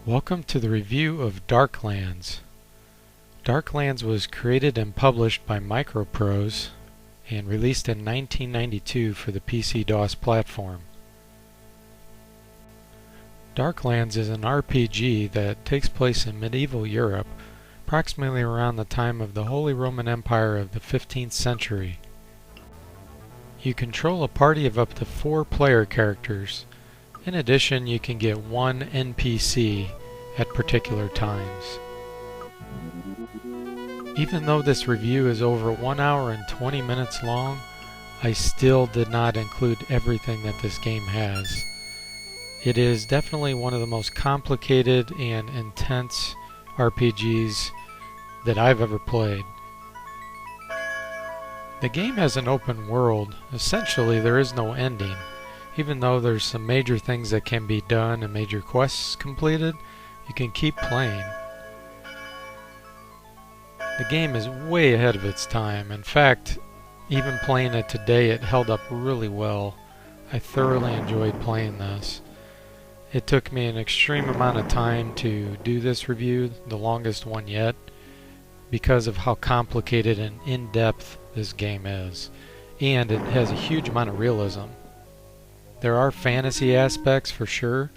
Welcome to the review of Darklands. Darklands was created and published by MicroProse and released in 1992 for the PC-DOS platform. Darklands is an RPG that takes place in medieval Europe, approximately around the time of the Holy Roman Empire of the 15th century. You control a party of up to 4 player characters. In addition, you can get 1 NPC at particular times. Even though this review is over 1 hour and 20 minutes long, I still did not include everything that this game has. It is definitely one of the most complicated and intense RPGs that I've ever played. The game has an open world. Essentially, there is no ending. Even though there's some major things that can be done and major quests completed, you can keep playing. The game is way ahead of its time. In fact, even playing it today, it held up really well. I thoroughly enjoyed playing this. It took me an extreme amount of time to do this review, the longest one yet, because of how complicated and in-depth this game is. And it has a huge amount of realism. There are fantasy aspects for sure,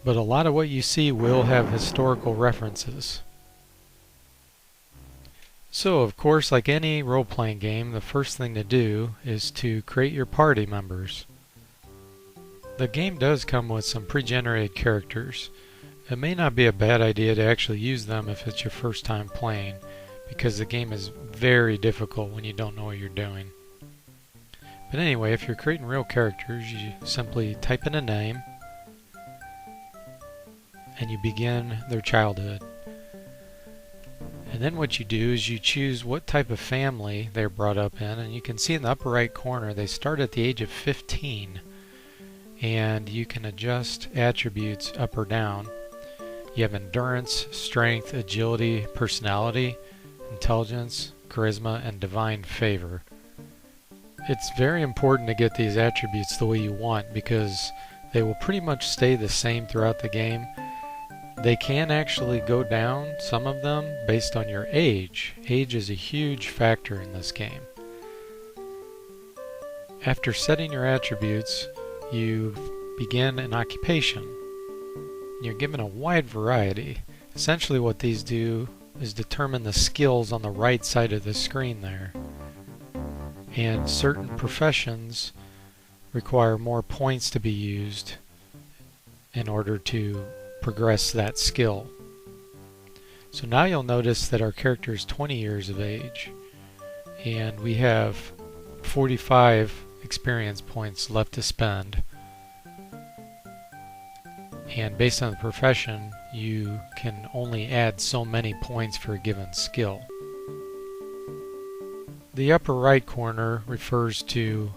but a lot of what you see will have historical references. So, of course, like any role-playing game, the first thing to do is to create your party members. The game does come with some pre-generated characters. It may not be a bad idea to actually use them if it's your first time playing, because the game is very difficult when you don't know what you're doing. But anyway, if you're creating real characters, you simply type in a name and you begin their childhood. And then what you do is you choose what type of family they're brought up in, and you can see in the upper right corner they start at the age of 15, and you can adjust attributes up or down. You have endurance, strength, agility, personality, intelligence, charisma, and divine favor. It's very important to get these attributes the way you want, because they will pretty much stay the same throughout the game. They can actually go down, some of them, based on your age. Age is a huge factor in this game. After setting your attributes, you begin an occupation. You're given a wide variety. Essentially what these do is determine the skills on the right side of the screen there. And certain professions require more points to be used in order to progress that skill. So now you'll notice that our character is 20 years of age, and we have 45 experience points left to spend. And based on the profession, you can only add so many points for a given skill. The upper right corner refers to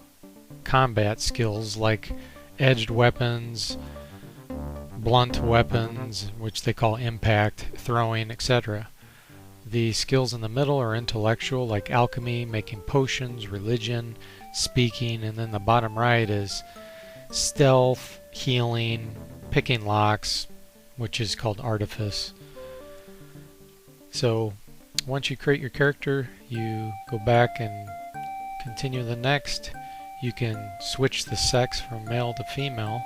combat skills like edged weapons, blunt weapons, which they call impact, throwing, etc. The skills in the middle are intellectual, like alchemy, making potions, religion, speaking, and then the bottom right is stealth, healing, picking locks, which is called artifice. So once you create your character, you go back and continue the next. You can switch the sex from male to female.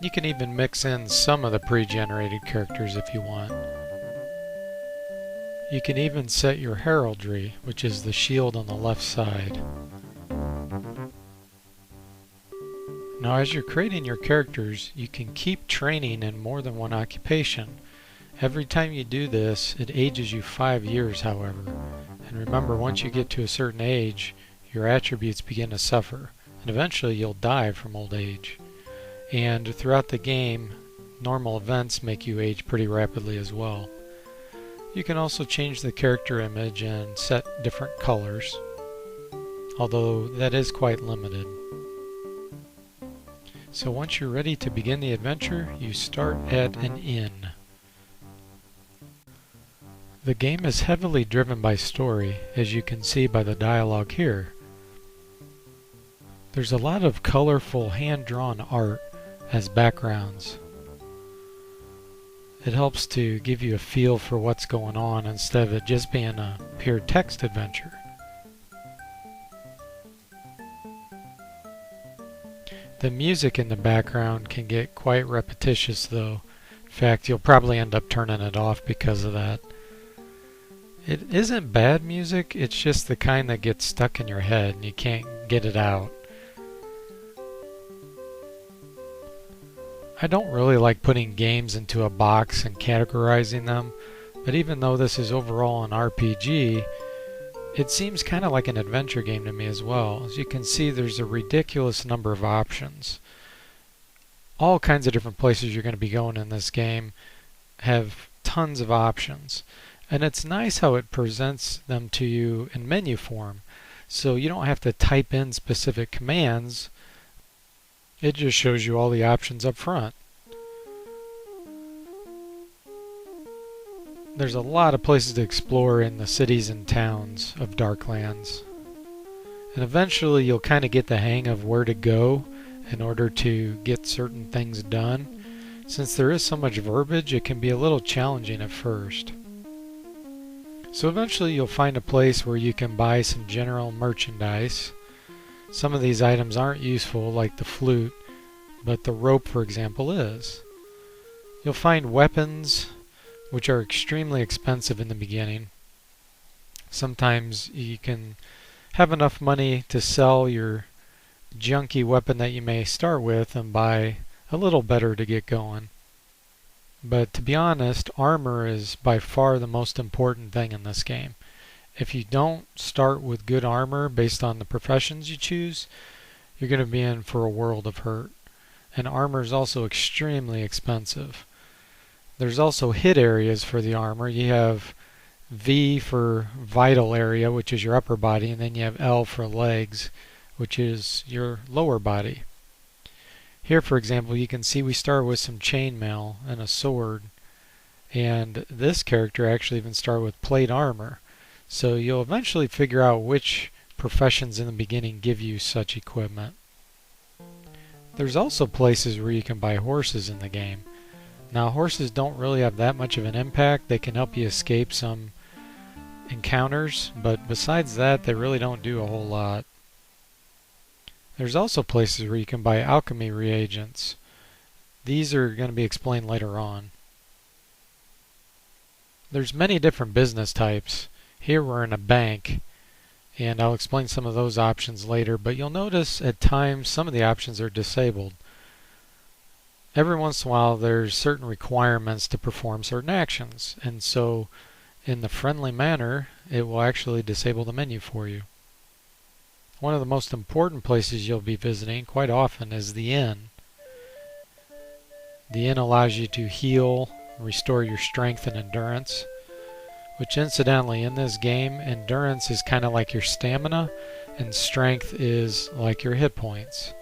You can even mix in some of the pre-generated characters if you want. You can even set your heraldry, which is the shield on the left side. Now as you're creating your characters, you can keep training in more than one occupation. Every time you do this, it ages you 5 years, however. And remember, once you get to a certain age, your attributes begin to suffer, and eventually you'll die from old age. And throughout the game, normal events make you age pretty rapidly as well. You can also change the character image and set different colors, although that is quite limited. So once you're ready to begin the adventure, you start at an inn. The game is heavily driven by story, as you can see by the dialogue here. There's a lot of colorful hand-drawn art, as backgrounds. It helps to give you a feel for what's going on instead of it just being a pure text adventure. The music in the background can get quite repetitious though. In fact, you'll probably end up turning it off because of that. It isn't bad music, it's just the kind that gets stuck in your head and you can't get it out. I don't really like putting games into a box and categorizing them, but even though this is overall an RPG, it seems kind of like an adventure game to me as well. As you can see, there's a ridiculous number of options. All kinds of different places you're going to be going in this game have tons of options. And it's nice how it presents them to you in menu form. So you don't have to type in specific commands. It just shows you all the options up front. There's a lot of places to explore in the cities and towns of Darklands. And eventually you'll kind of get the hang of where to go in order to get certain things done. Since there is so much verbiage, it can be a little challenging at first. So eventually you'll find a place where you can buy some general merchandise. Some of these items aren't useful, like the flute, but the rope, for example, is. You'll find weapons, which are extremely expensive in the beginning. Sometimes you can have enough money to sell your junky weapon that you may start with and buy a little better to get going. But to be honest, armor is by far the most important thing in this game. If you don't start with good armor based on the professions you choose, you're going to be in for a world of hurt. And armor is also extremely expensive. There's also hit areas for the armor. You have V for vital area, which is your upper body, and then you have L for legs, which is your lower body. Here, for example, you can see we start with some chainmail and a sword, and this character actually even started with plate armor. So you'll eventually figure out which professions in the beginning give you such equipment. There's also places where you can buy horses in the game. Now, horses don't really have that much of an impact. They can help you escape some encounters, but besides that, they really don't do a whole lot. There's also places where you can buy alchemy reagents. These are going to be explained later on. There's many different business types. Here we're in a bank, and I'll explain some of those options later, but you'll notice at times some of the options are disabled. Every once in a while there's certain requirements to perform certain actions, and so in the friendly manner it will actually disable the menu for you. One of the most important places you'll be visiting quite often is the inn. The inn allows you to heal, restore your strength and endurance, which incidentally in this game, endurance is kind of like your stamina and strength is like your hit points.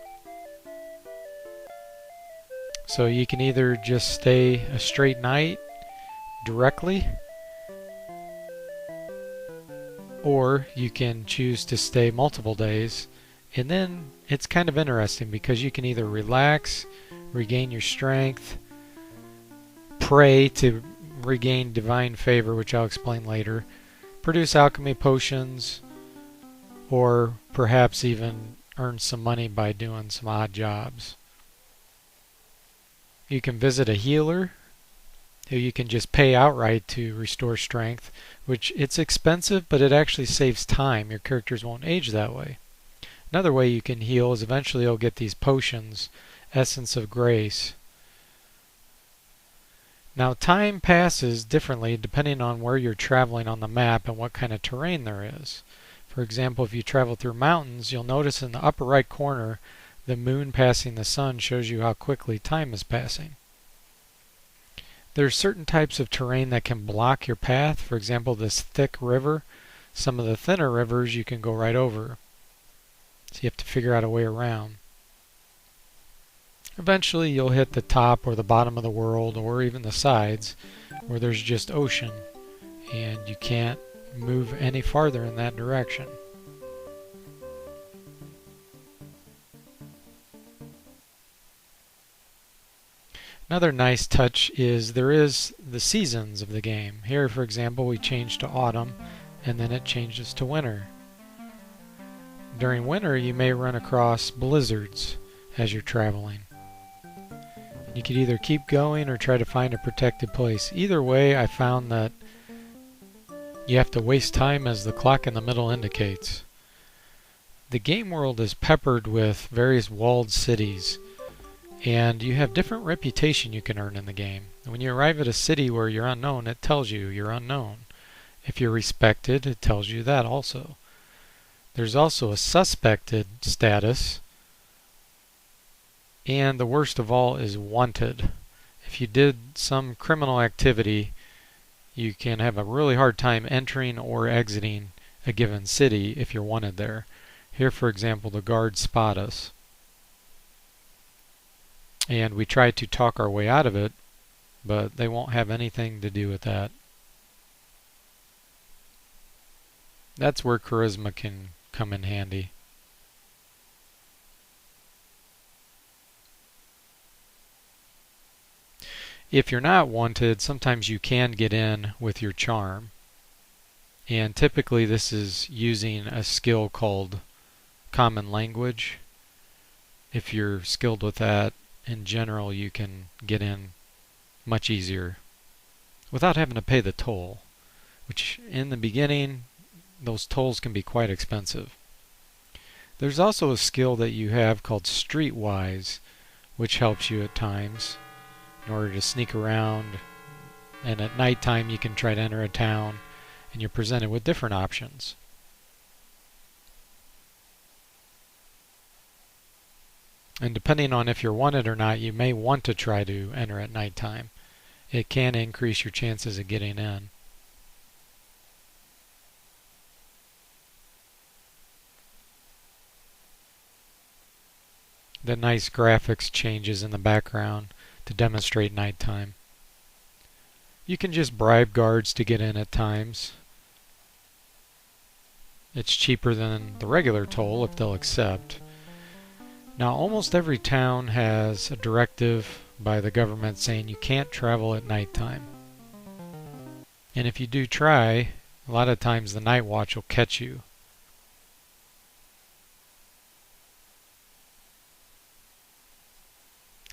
So you can either just stay a straight night directly, or you can choose to stay multiple days, and then it's kind of interesting because you can either relax, regain your strength, pray to regain divine favor, which I'll explain later, produce alchemy potions, or perhaps even earn some money by doing some odd jobs. You can visit a healer who you can just pay outright to restore strength, which it's expensive, but it actually saves time. Your characters won't age that way. Another way you can heal is eventually you'll get these potions, Essence of Grace. Now time passes differently depending on where you're traveling on the map and what kind of terrain there is. For example, if you travel through mountains, you'll notice in the upper right corner the moon passing the sun shows you how quickly time is passing. There are certain types of terrain that can block your path. For example, this thick river. Some of the thinner rivers you can go right over. So you have to figure out a way around. Eventually you'll hit the top or the bottom of the world, or even the sides, where there's just ocean and you can't move any farther in that direction. Another nice touch is there is the seasons of the game. Here, for example, we change to autumn, and then it changes to winter. During winter, you may run across blizzards as you're traveling. You could either keep going or try to find a protected place. Either way, I found that you have to waste time as the clock in the middle indicates. The game world is peppered with various walled cities, and you have different reputation you can earn in the game. When you arrive at a city where you're unknown, it tells you you're unknown. If you're respected, it tells you that also. There's also a suspected status, and the worst of all is wanted. If you did some criminal activity, you can have a really hard time entering or exiting a given city if you're wanted there. Here, for example, the guards spot us, and we try to talk our way out of it, but they won't have anything to do with that. That's where charisma can come in handy. If you're not wanted, sometimes you can get in with your charm, and typically this is using a skill called Common Language. If you're skilled with that, in general you can get in much easier without having to pay the toll, which in the beginning those tolls can be quite expensive. There's also a skill that you have called Streetwise, which helps you at times in order to sneak around, and at nighttime you can try to enter a town and you're presented with different options. And depending on if you're wanted or not, you may want to try to enter at nighttime. It can increase your chances of getting in. The nice graphics changes in the background to demonstrate nighttime. You can just bribe guards to get in at times. It's cheaper than the regular toll if they'll accept. Now, almost every town has a directive by the government saying you can't travel at nighttime. And if you do try, a lot of times the night watch will catch you.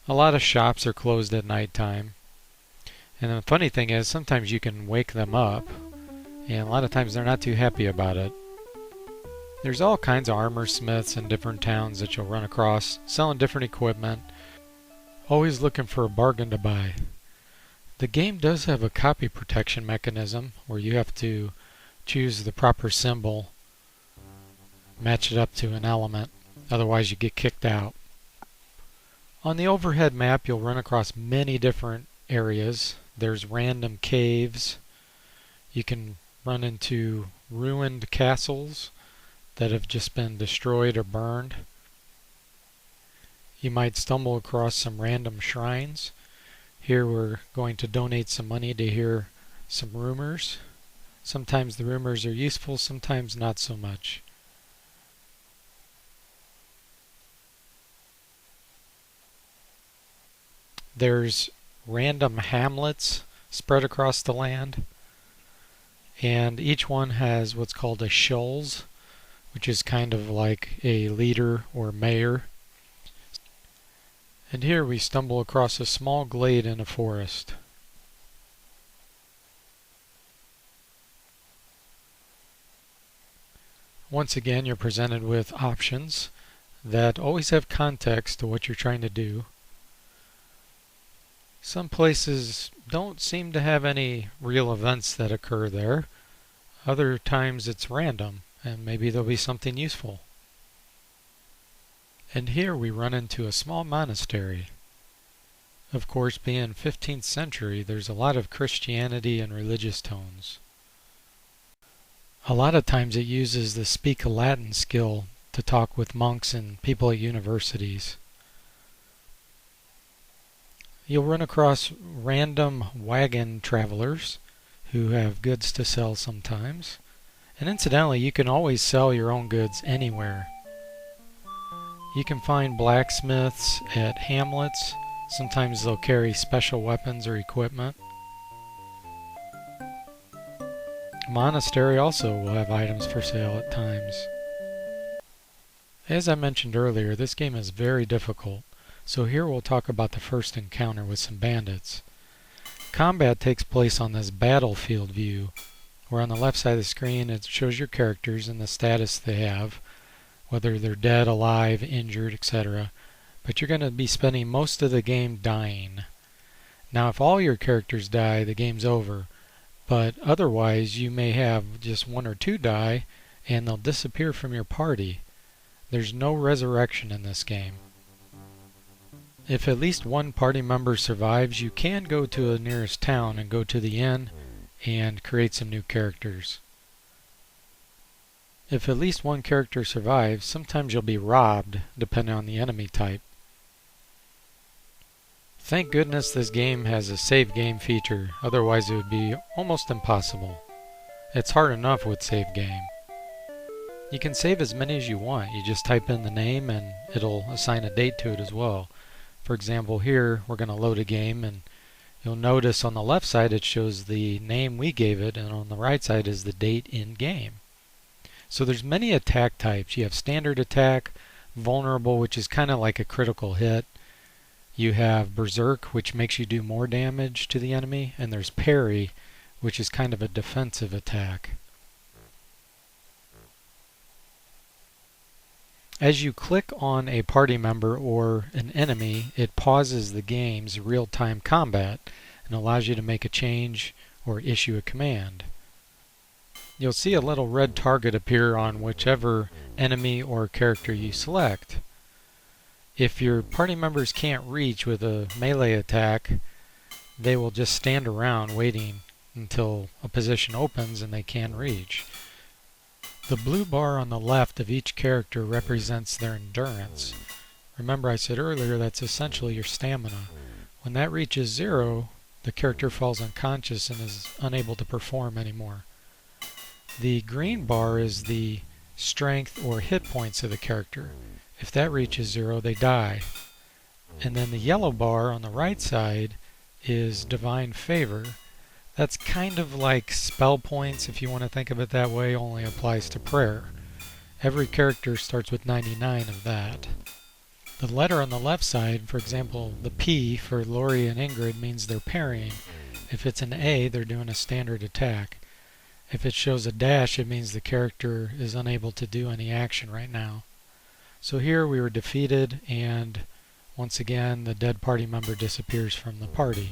A lot of shops are closed at nighttime. And the funny thing is, sometimes you can wake them up, and a lot of times they're not too happy about it. There's all kinds of armor smiths in different towns that you'll run across, selling different equipment, always looking for a bargain to buy. The game does have a copy protection mechanism where you have to choose the proper symbol, match it up to an element, otherwise you get kicked out. On the overhead map you'll run across many different areas. There's random caves. You can run into ruined castles that have just been destroyed or burned. You might stumble across some random shrines. Here we're going to donate some money to hear some rumors. Sometimes the rumors are useful, sometimes not so much. There's random hamlets spread across the land, and each one has what's called a shulz, which is kind of like a leader or mayor. And here we stumble across a small glade in a forest. Once again, you're presented with options that always have context to what you're trying to do. Some places don't seem to have any real events that occur there. Other times it's random, and maybe there'll be something useful. And here we run into a small monastery. Of course, being 15th century, there's a lot of Christianity and religious tones. A lot of times it uses the Speak Latin skill to talk with monks and people at universities. You'll run across random wagon travelers who have goods to sell sometimes. And incidentally, you can always sell your own goods anywhere. You can find blacksmiths at hamlets, Sometimes they'll carry special weapons or equipment. Monastery also will have items for sale at times. As I mentioned earlier, this game is very difficult, so here we'll talk about the first encounter with some bandits. Combat takes place on this battlefield view, where on the left side of the screen it shows your characters and the status they have, whether they're dead, alive, injured, etc. But you're going to be spending most of the game dying. Now if all your characters die, the game's over, but otherwise you may have just one or two die and they'll disappear from your party. There's no resurrection in this game. If at least one party member survives, you can go to the nearest town and go to the inn and create some new characters. If at least one character survives, sometimes you'll be robbed depending on the enemy type. Thank goodness this game has a save game feature, otherwise it would be almost impossible. It's hard enough with save game. You can save as many as you want. You just type in the name and it'll assign a date to it as well. For example, here we're going to load a game, and you'll notice on the left side it shows the name we gave it, and on the right side is the date in game. So there's many attack types. You have standard attack, vulnerable, which is kind of like a critical hit. You have berserk, which makes you do more damage to the enemy, and there's parry, which is kind of a defensive attack. As you click on a party member or an enemy, it pauses the game's real-time combat and allows you to make a change or issue a command. You'll see a little red target appear on whichever enemy or character you select. If your party members can't reach with a melee attack, they will just stand around waiting until a position opens and they can reach. The blue bar on the left of each character represents their endurance. Remember I said earlier that's essentially your stamina. When that reaches 0, the character falls unconscious and is unable to perform anymore. The green bar is the strength or hit points of the character. If that reaches 0, they die. And then the yellow bar on the right side is divine favor. That's kind of like spell points, if you want to think of it that way, only applies to prayer. Every character starts with 99 of that. The letter on the left side, for example, the P for Lori and Ingrid means they're parrying. If it's an A, they're doing a standard attack. If it shows a dash, it means the character is unable to do any action right now. So here we were defeated, and once again the dead party member disappears from the party.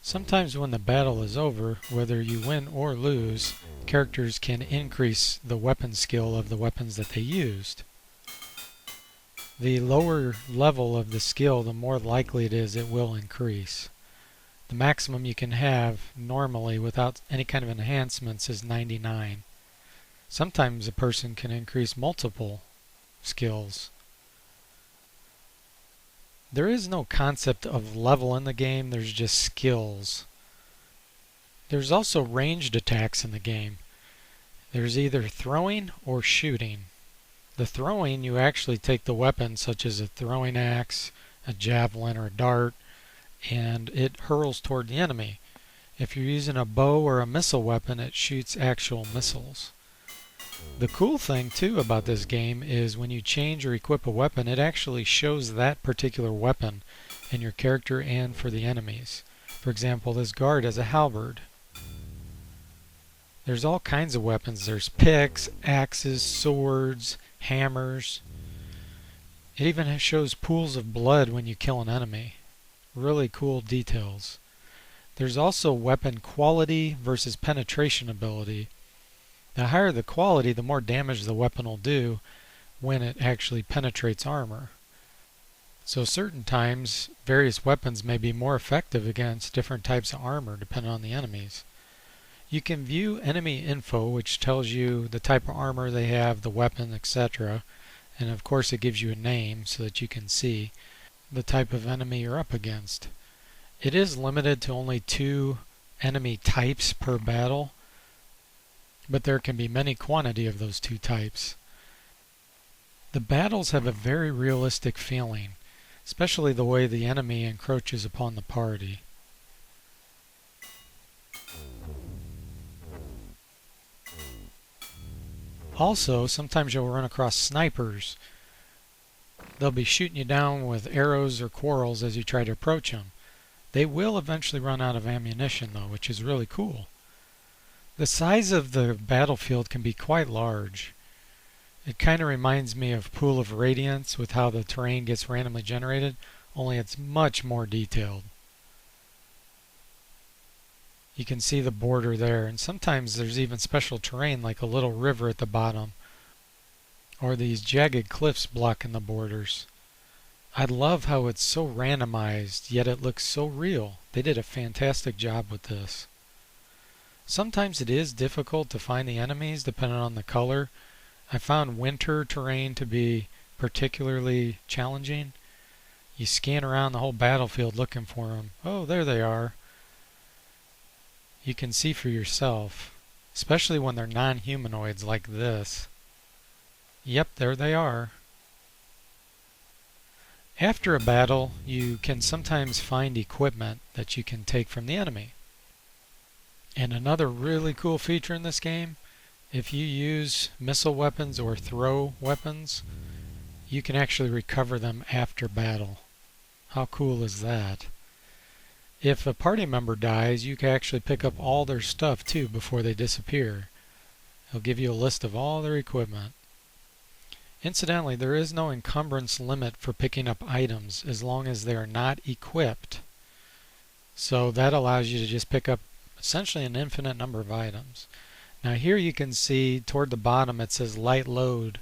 Sometimes when the battle is over, whether you win or lose, characters can increase the weapon skill of the weapons that they used. The lower level of the skill, the more likely it is it will increase. The maximum you can have normally without any kind of enhancements is 99. Sometimes a person can increase multiple skills. There is no concept of level in the game, there's just skills. There's also ranged attacks in the game. There's either throwing or shooting. The throwing, you actually take the weapon such as a throwing axe, a javelin, or a dart, and it hurls toward the enemy. If you're using a bow or a missile weapon, it shoots actual missiles. The cool thing too about this game is when you change or equip a weapon, it actually shows that particular weapon in your character and for the enemies. For example, this guard has a halberd. There's all kinds of weapons. There's picks, axes, swords, hammers. It even shows pools of blood when you kill an enemy. Really cool details. There's also weapon quality versus penetration ability. The higher the quality, the more damage the weapon will do when it actually penetrates armor. So certain times, various weapons may be more effective against different types of armor depending on the enemies. You can view enemy info, which tells you the type of armor they have, the weapon, etc. And of course it gives you a name so that you can see the type of enemy you're up against. It is limited to only 2 enemy types per battle, but there can be many quantity of those 2 types. The battles have a very realistic feeling, especially the way the enemy encroaches upon the party. Also, sometimes you'll run across snipers. They'll be shooting you down with arrows or quarrels as you try to approach them. They will eventually run out of ammunition though, which is really cool. The size of the battlefield can be quite large. It kind of reminds me of Pool of Radiance with how the terrain gets randomly generated, only it's much more detailed. You can see the border there, and sometimes there's even special terrain like a little river at the bottom, or these jagged cliffs blocking the borders. I love how it's so randomized, yet it looks so real. They did a fantastic job with this. Sometimes it is difficult to find the enemies depending on the color. I found winter terrain to be particularly challenging. You scan around the whole battlefield looking for them. Oh, there they are. You can see for yourself, especially when they're non-humanoids like this. Yep, there they are. After a battle, you can sometimes find equipment that you can take from the enemy. And another really cool feature in this game, if you use missile weapons or throw weapons, you can actually recover them after battle. How cool is that? If a party member dies, you can actually pick up all their stuff too before they disappear. It'll give you a list of all their equipment. Incidentally, there is no encumbrance limit for picking up items as long as they are not equipped. So that allows you to just pick up essentially an infinite number of items. Now here you can see toward the bottom it says light load,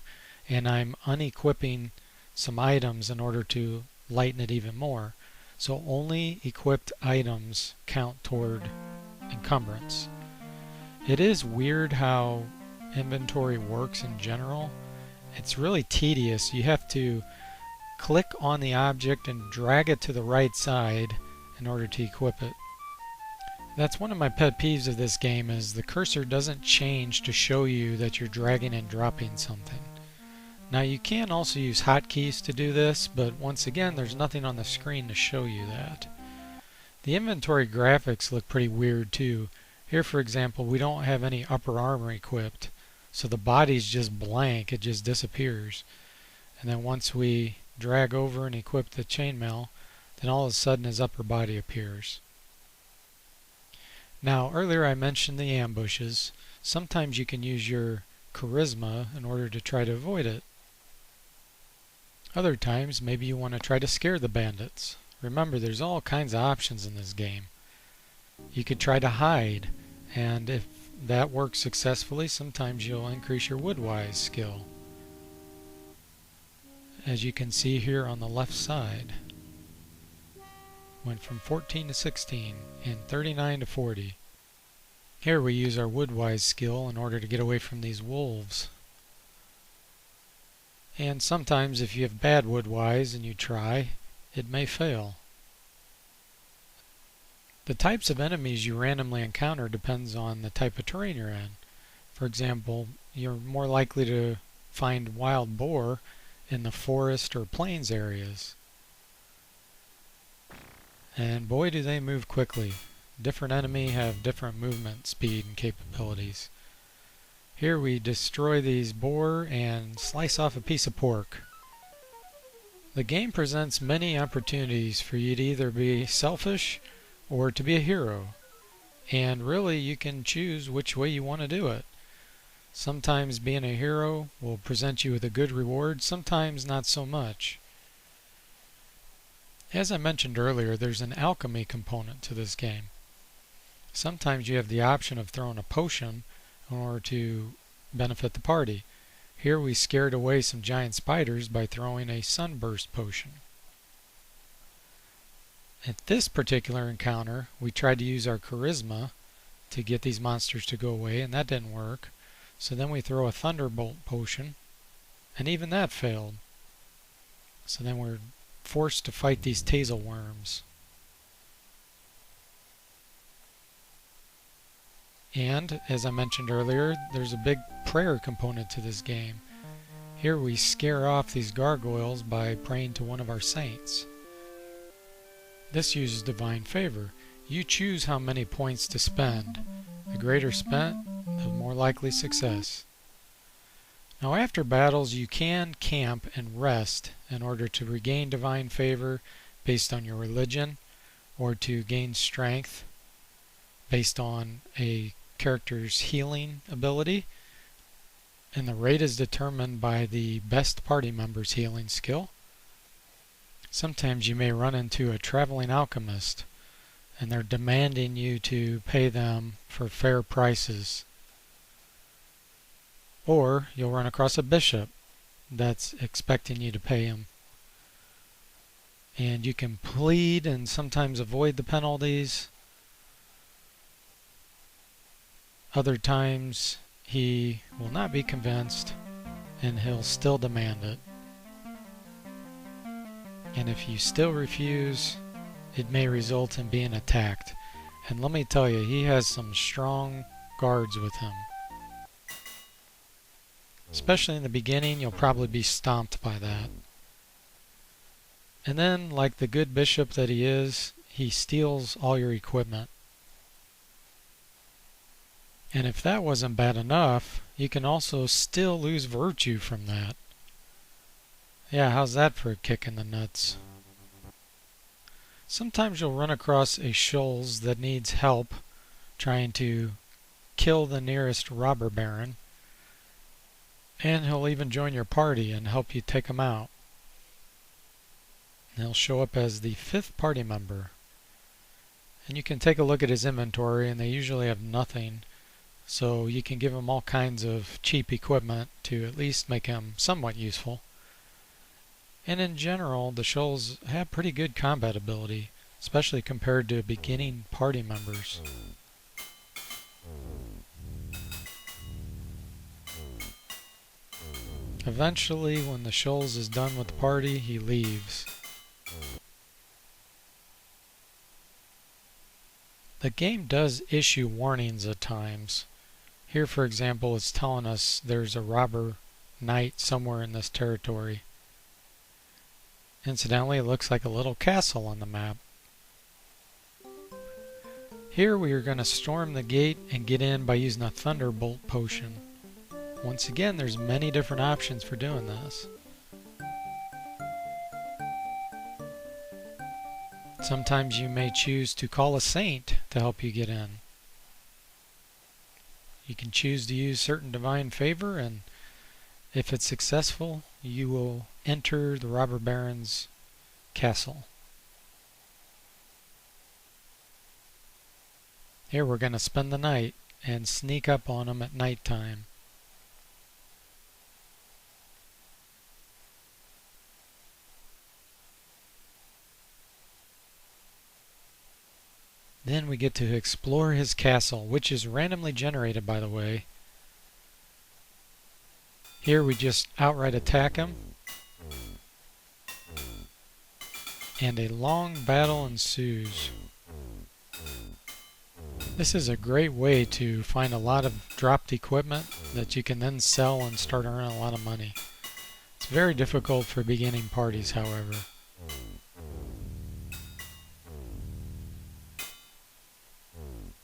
and I'm unequipping some items in order to lighten it even more. So only equipped items count toward encumbrance. It is weird how inventory works in general. It's really tedious. You have to click on the object and drag it to the right side in order to equip it. That's one of my pet peeves of this game, is the cursor doesn't change to show you that you're dragging and dropping something. Now you can also use hotkeys to do this, but once again there's nothing on the screen to show you that. The inventory graphics look pretty weird too. Here for example we don't have any upper armor equipped, so the body's just blank, it just disappears. And then once we drag over and equip the chainmail, then all of a sudden his upper body appears. Now earlier I mentioned the ambushes. Sometimes you can use your charisma in order to try to avoid it. Other times maybe you want to try to scare the bandits. Remember, there's all kinds of options in this game. You could try to hide, and if that works successfully, sometimes you'll increase your woodwise skill. As you can see here on the left side, went from 14 to 16 and 39 to 40. Here we use our woodwise skill in order to get away from these wolves. And sometimes if you have bad woodwise and you try, it may fail. The types of enemies you randomly encounter depends on the type of terrain you're in. For example, you're more likely to find wild boar in the forest or plains areas. And boy do they move quickly. Different enemies have different movement speed and capabilities. Here we destroy these boar and slice off a piece of pork. The game presents many opportunities for you to either be selfish or to be a hero. And really you can choose which way you want to do it. Sometimes being a hero will present you with a good reward, sometimes not so much. As I mentioned earlier, there's an alchemy component to this game. Sometimes you have the option of throwing a potion in order to benefit the party. Here we scared away some giant spiders by throwing a sunburst potion. At this particular encounter, we tried to use our charisma to get these monsters to go away, and that didn't work. So then we throw a Thunderbolt potion, and even that failed. So then we're forced to fight these tazel worms. And, as I mentioned earlier, there's a big prayer component to this game. Here we scare off these gargoyles by praying to one of our saints. This uses divine favor. You choose how many points to spend. The greater spent, the more likely success. Now after battles you can camp and rest in order to regain divine favor based on your religion, or to gain strength based on a character's healing ability. And the rate is determined by the best party member's healing skill. Sometimes you may run into a traveling alchemist and they're demanding you to pay them for fair prices. Or you'll run across a bishop that's expecting you to pay him. And you can plead and sometimes avoid the penalties. Other times he will not be convinced and he'll still demand it. And if you still refuse, it may result in being attacked. And let me tell you, he has some strong guards with him. Especially in the beginning, you'll probably be stomped by that. And then, like the good bishop that he is, he steals all your equipment. And if that wasn't bad enough, you can also still lose virtue from that. Yeah, how's that for a kick in the nuts? Sometimes you'll run across a shoals that needs help trying to kill the nearest robber baron, and he'll even join your party and help you take him out. And he'll show up as the 5th party member. And you can take a look at his inventory, and they usually have nothing. So you can give him all kinds of cheap equipment to at least make him somewhat useful. And in general, the shoals have pretty good combat ability, especially compared to beginning party members. Eventually, when the shoals is done with the party, he leaves. The game does issue warnings at times. Here, for example, it's telling us there's a robber knight somewhere in this territory. Incidentally, it looks like a little castle on the map. Here we are going to storm the gate and get in by using a Thunderbolt potion. Once again, there's many different options for doing this. Sometimes you may choose to call a saint to help you get in. You can choose to use certain divine favor, and if it's successful, you will enter the robber baron's castle. Here we're going to spend the night and sneak up on him at nighttime. Then we get to explore his castle, which is randomly generated, by the way. Here we just outright attack him, and a long battle ensues. This is a great way to find a lot of dropped equipment that you can then sell and start earning a lot of money. It's very difficult for beginning parties, however.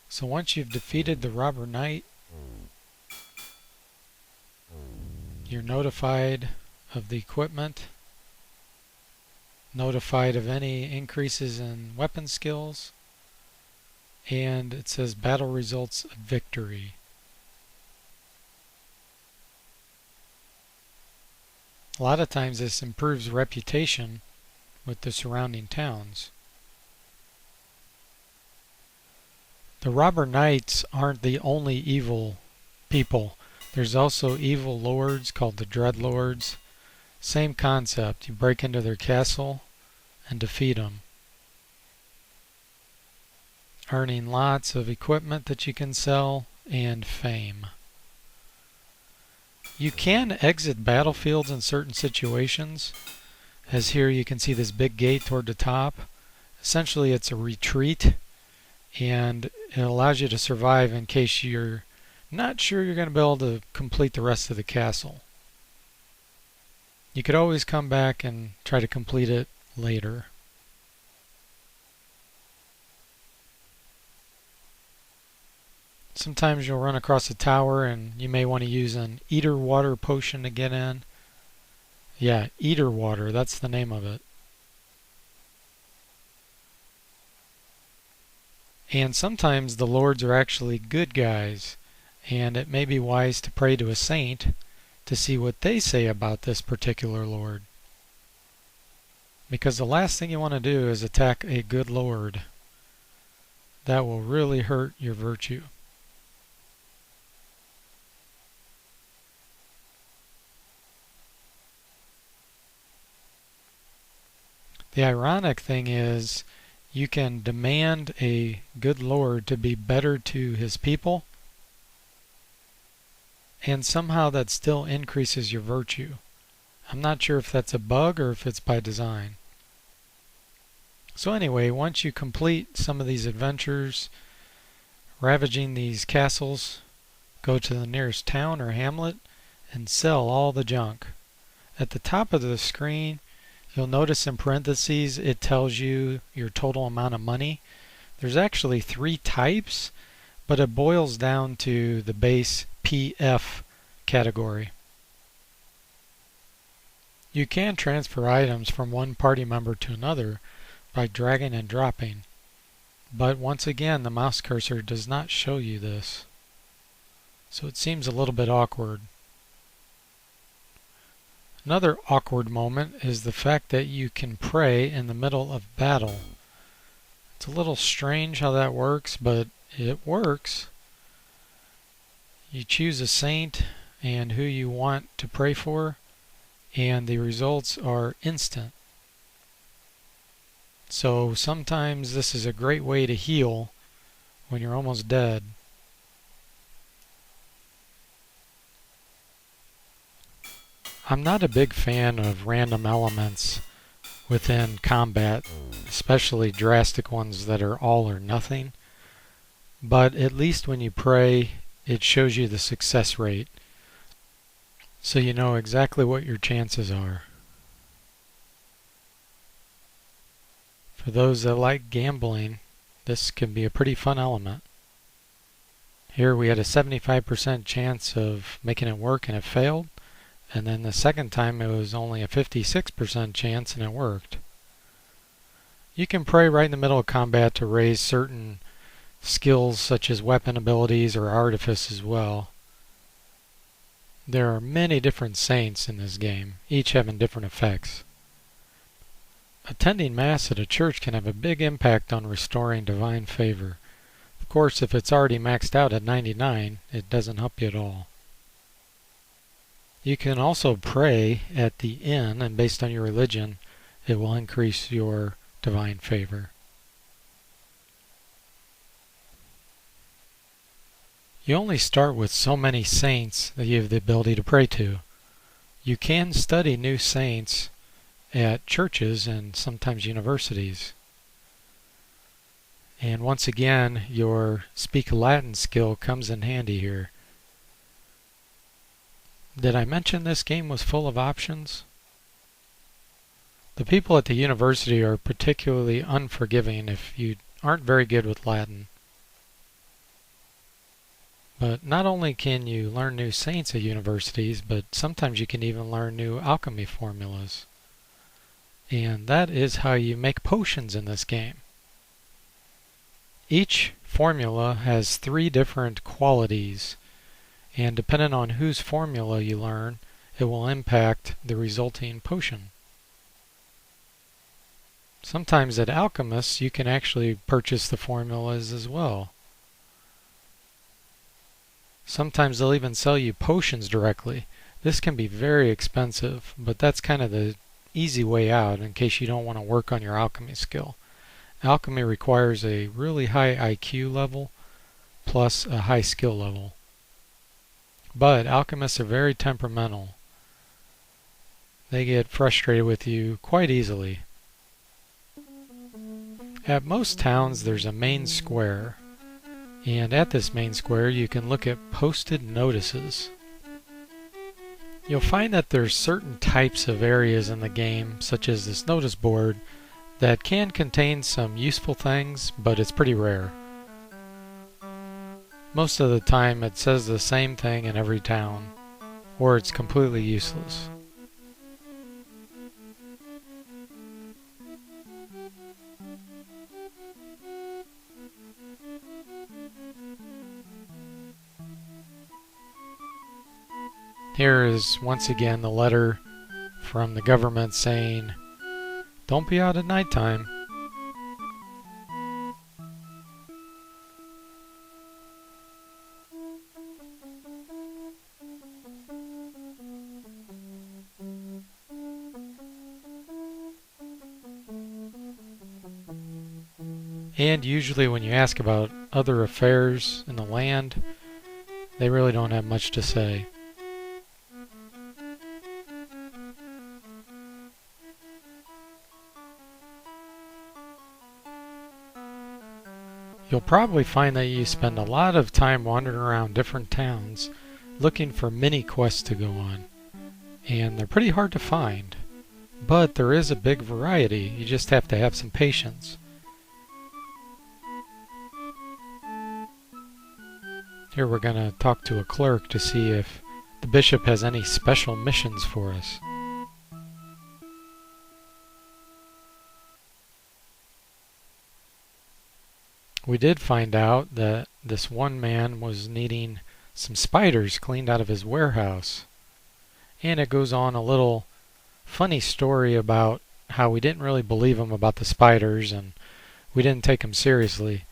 So once you've defeated the robber knight, you're notified of the equipment, notified of any increases in weapon skills, and it says battle results of victory. A lot of times this improves reputation with the surrounding towns. The robber knights aren't the only evil people. There's also evil lords called the Dreadlords. Same concept. You break into their castle and defeat them, earning lots of equipment that you can sell and fame. You can exit battlefields in certain situations, as here you can see this big gate toward the top. Essentially it's a retreat, and it allows you to survive in case you're not sure you're going to be able to complete the rest of the castle. You could always come back and try to complete it later. Sometimes you'll run across a tower and you may want to use an Eater Water potion to get in. Yeah, Eater Water, that's the name of it. And sometimes the lords are actually good guys, and it may be wise to pray to a saint to see what they say about this particular lord. Because the last thing you want to do is attack a good lord. That will really hurt your virtue. The ironic thing is, you can demand a good lord to be better to his people, and somehow that still increases your virtue. I'm not sure if that's a bug or if it's by design. So anyway, once you complete some of these adventures, ravaging these castles, go to the nearest town or hamlet and sell all the junk. At the top of the screen, you'll notice in parentheses it tells you your total amount of money. There's actually 3 types, but it boils down to the base PF category. You can transfer items from one party member to another by dragging and dropping, but once again the mouse cursor does not show you this, so it seems a little bit awkward. Another awkward moment is the fact that you can pray in the middle of battle. It's a little strange how that works, but it works. You choose a saint and who you want to pray for, and the results are instant. So sometimes this is a great way to heal when you're almost dead. I'm not a big fan of random elements within combat, especially drastic ones that are all or nothing. But at least when you pray, it shows you the success rate, so you know exactly what your chances are. For those that like gambling, this can be a pretty fun element. Here we had a 75% chance of making it work and it failed. And then the second time it was only a 56% chance and it worked. You can pray right in the middle of combat to raise certain skills such as weapon abilities or artifice as well. There are many different saints in this game, each having different effects. Attending Mass at a church can have a big impact on restoring divine favor. Of course, if it's already maxed out at 99, it doesn't help you at all. You can also pray at the inn, and based on your religion, it will increase your divine favor. You only start with so many saints that you have the ability to pray to. You can study new saints at churches and sometimes universities. And once again, your Speak Latin skill comes in handy here. Did I mention this game was full of options? The people at the university are particularly unforgiving if you aren't very good with Latin. But not only can you learn new saints at universities, but sometimes you can even learn new alchemy formulas. And that is how you make potions in this game. Each formula has 3 different qualities, and depending on whose formula you learn, it will impact the resulting potion. Sometimes at alchemists you can actually purchase the formulas as well. Sometimes they'll even sell you potions directly. This can be very expensive, but that's kind of the easy way out in case you don't want to work on your alchemy skill. Alchemy requires a really high IQ level plus a high skill level. But alchemists are very temperamental. They get frustrated with you quite easily. At most towns there's a main square, and at this main square you can look at posted notices. You'll find that there's certain types of areas in the game, such as this notice board, that can contain some useful things, but it's pretty rare. Most of the time it says the same thing in every town, or it's completely useless. Here is once again the letter from the government saying, "Don't be out at nighttime." And usually when you ask about other affairs in the land, they really don't have much to say. You'll probably find that you spend a lot of time wandering around different towns looking for mini quests to go on, and they're pretty hard to find, but there is a big variety. You just have to have some patience. Here we're going to talk to a clerk to see if the bishop has any special missions for us. We did find out that this one man was needing some spiders cleaned out of his warehouse. And it goes on a little funny story about how we didn't really believe him about the spiders and we didn't take him seriously.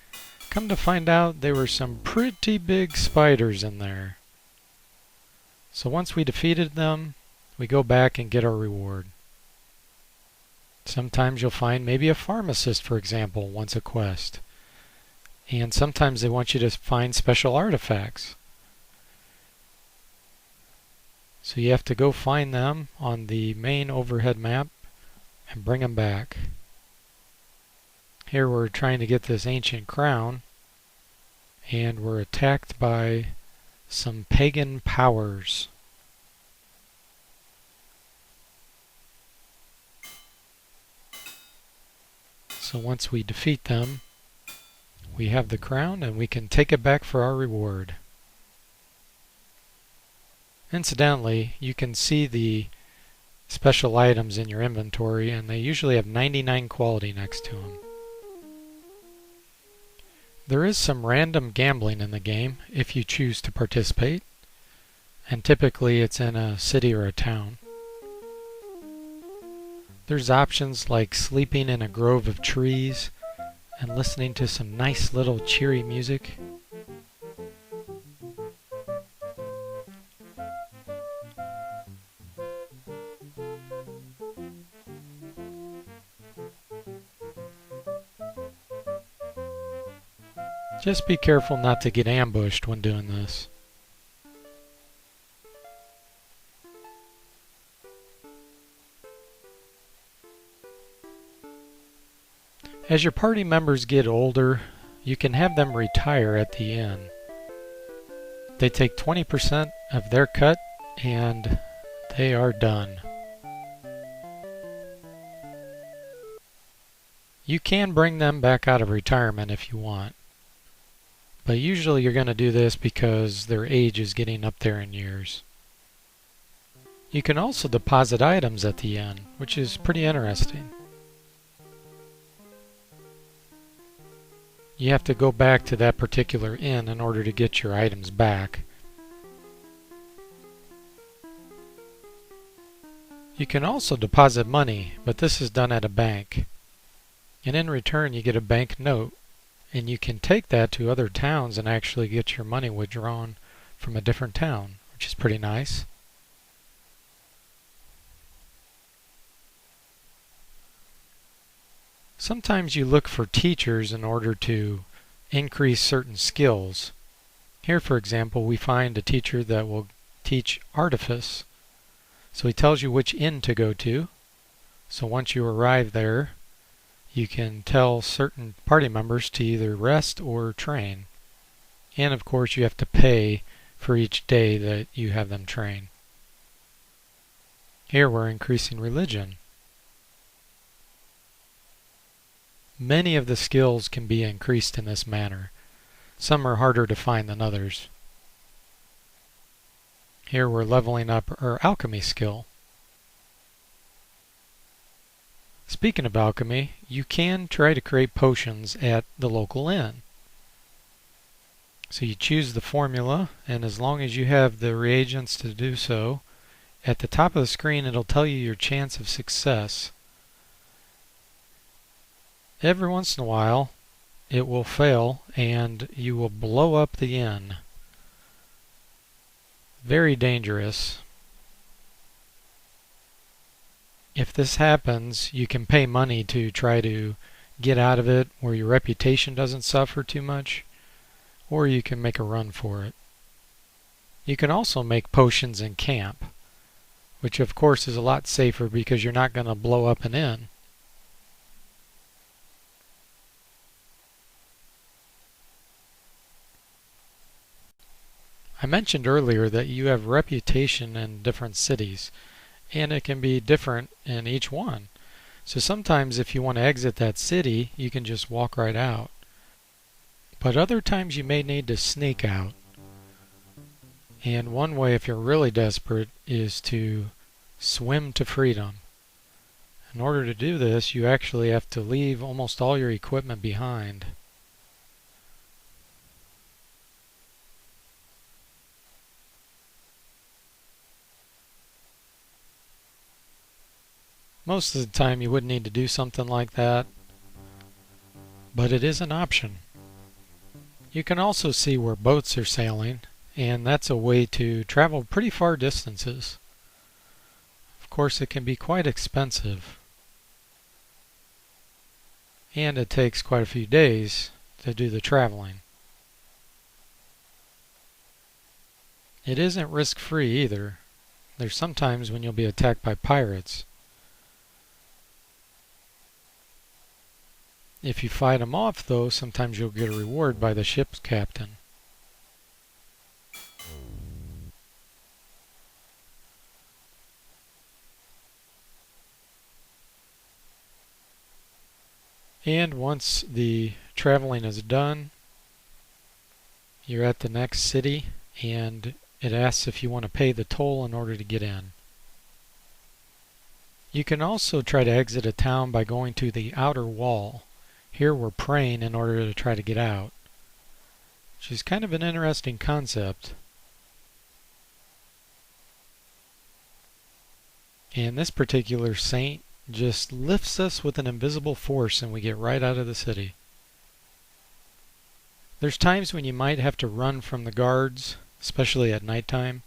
Come to find out there were some pretty big spiders in there. So once we defeated them, we go back and get our reward. Sometimes you'll find maybe a pharmacist, for example, wants a quest. And sometimes they want you to find special artifacts. So you have to go find them on the main overhead map and bring them back. Here we're trying to get this ancient crown, and we're attacked by some pagan powers. So once we defeat them, we have the crown and we can take it back for our reward. Incidentally, you can see the special items in your inventory and they usually have 99 quality next to them. There is some random gambling in the game if you choose to participate, and typically it's in a city or a town. There's options like sleeping in a grove of trees and listening to some nice little cheery music. Just be careful not to get ambushed when doing this. As your party members get older, you can have them retire at the inn. They take 20% of their cut and they are done. You can bring them back out of retirement if you want, but usually you're going to do this because their age is getting up there in years. You can also deposit items at the inn, which is pretty interesting. You have to go back to that particular inn in order to get your items back. You can also deposit money, but this is done at a bank. And in return you get a bank note, and you can take that to other towns and actually get your money withdrawn from a different town, which is pretty nice. Sometimes you look for teachers in order to increase certain skills. Here, for example, we find a teacher that will teach artifice. So he tells you which inn to go to. So once you arrive there, you can tell certain party members to either rest or train. And of course you have to pay for each day that you have them train. Here we're increasing religion. Many of the skills can be increased in this manner. Some are harder to find than others. Here we're leveling up our alchemy skill. Speaking of alchemy, you can try to create potions at the local inn. So you choose the formula, and as long as you have the reagents to do so, at the top of the screen it'll tell you your chance of success. Every once in a while it will fail and you will blow up the inn. Very dangerous. If this happens, you can pay money to try to get out of it where your reputation doesn't suffer too much, or you can make a run for it. You can also make potions in camp, which of course is a lot safer because you're not going to blow up an inn. I mentioned earlier that you have reputation in different cities, and it can be different in each one. So sometimes if you want to exit that city, you can just walk right out. But other times you may need to sneak out. And one way, if you're really desperate, is to swim to freedom. In order to do this, you actually have to leave almost all your equipment behind. Most of the time you wouldn't need to do something like that, but it is an option. You can also see where boats are sailing, and that's a way to travel pretty far distances. Of course, it can be quite expensive, and it takes quite a few days to do the traveling. It isn't risk-free either. There's some times when you'll be attacked by pirates. If you fight them off, though, sometimes you'll get a reward by the ship's captain. And once the traveling is done, you're at the next city, and it asks if you want to pay the toll in order to get in. You can also try to exit a town by going to the outer wall. Here we're praying in order to try to get out, which is kind of an interesting concept. And this particular saint just lifts us with an invisible force and we get right out of the city. There's times when you might have to run from the guards, especially at nighttime,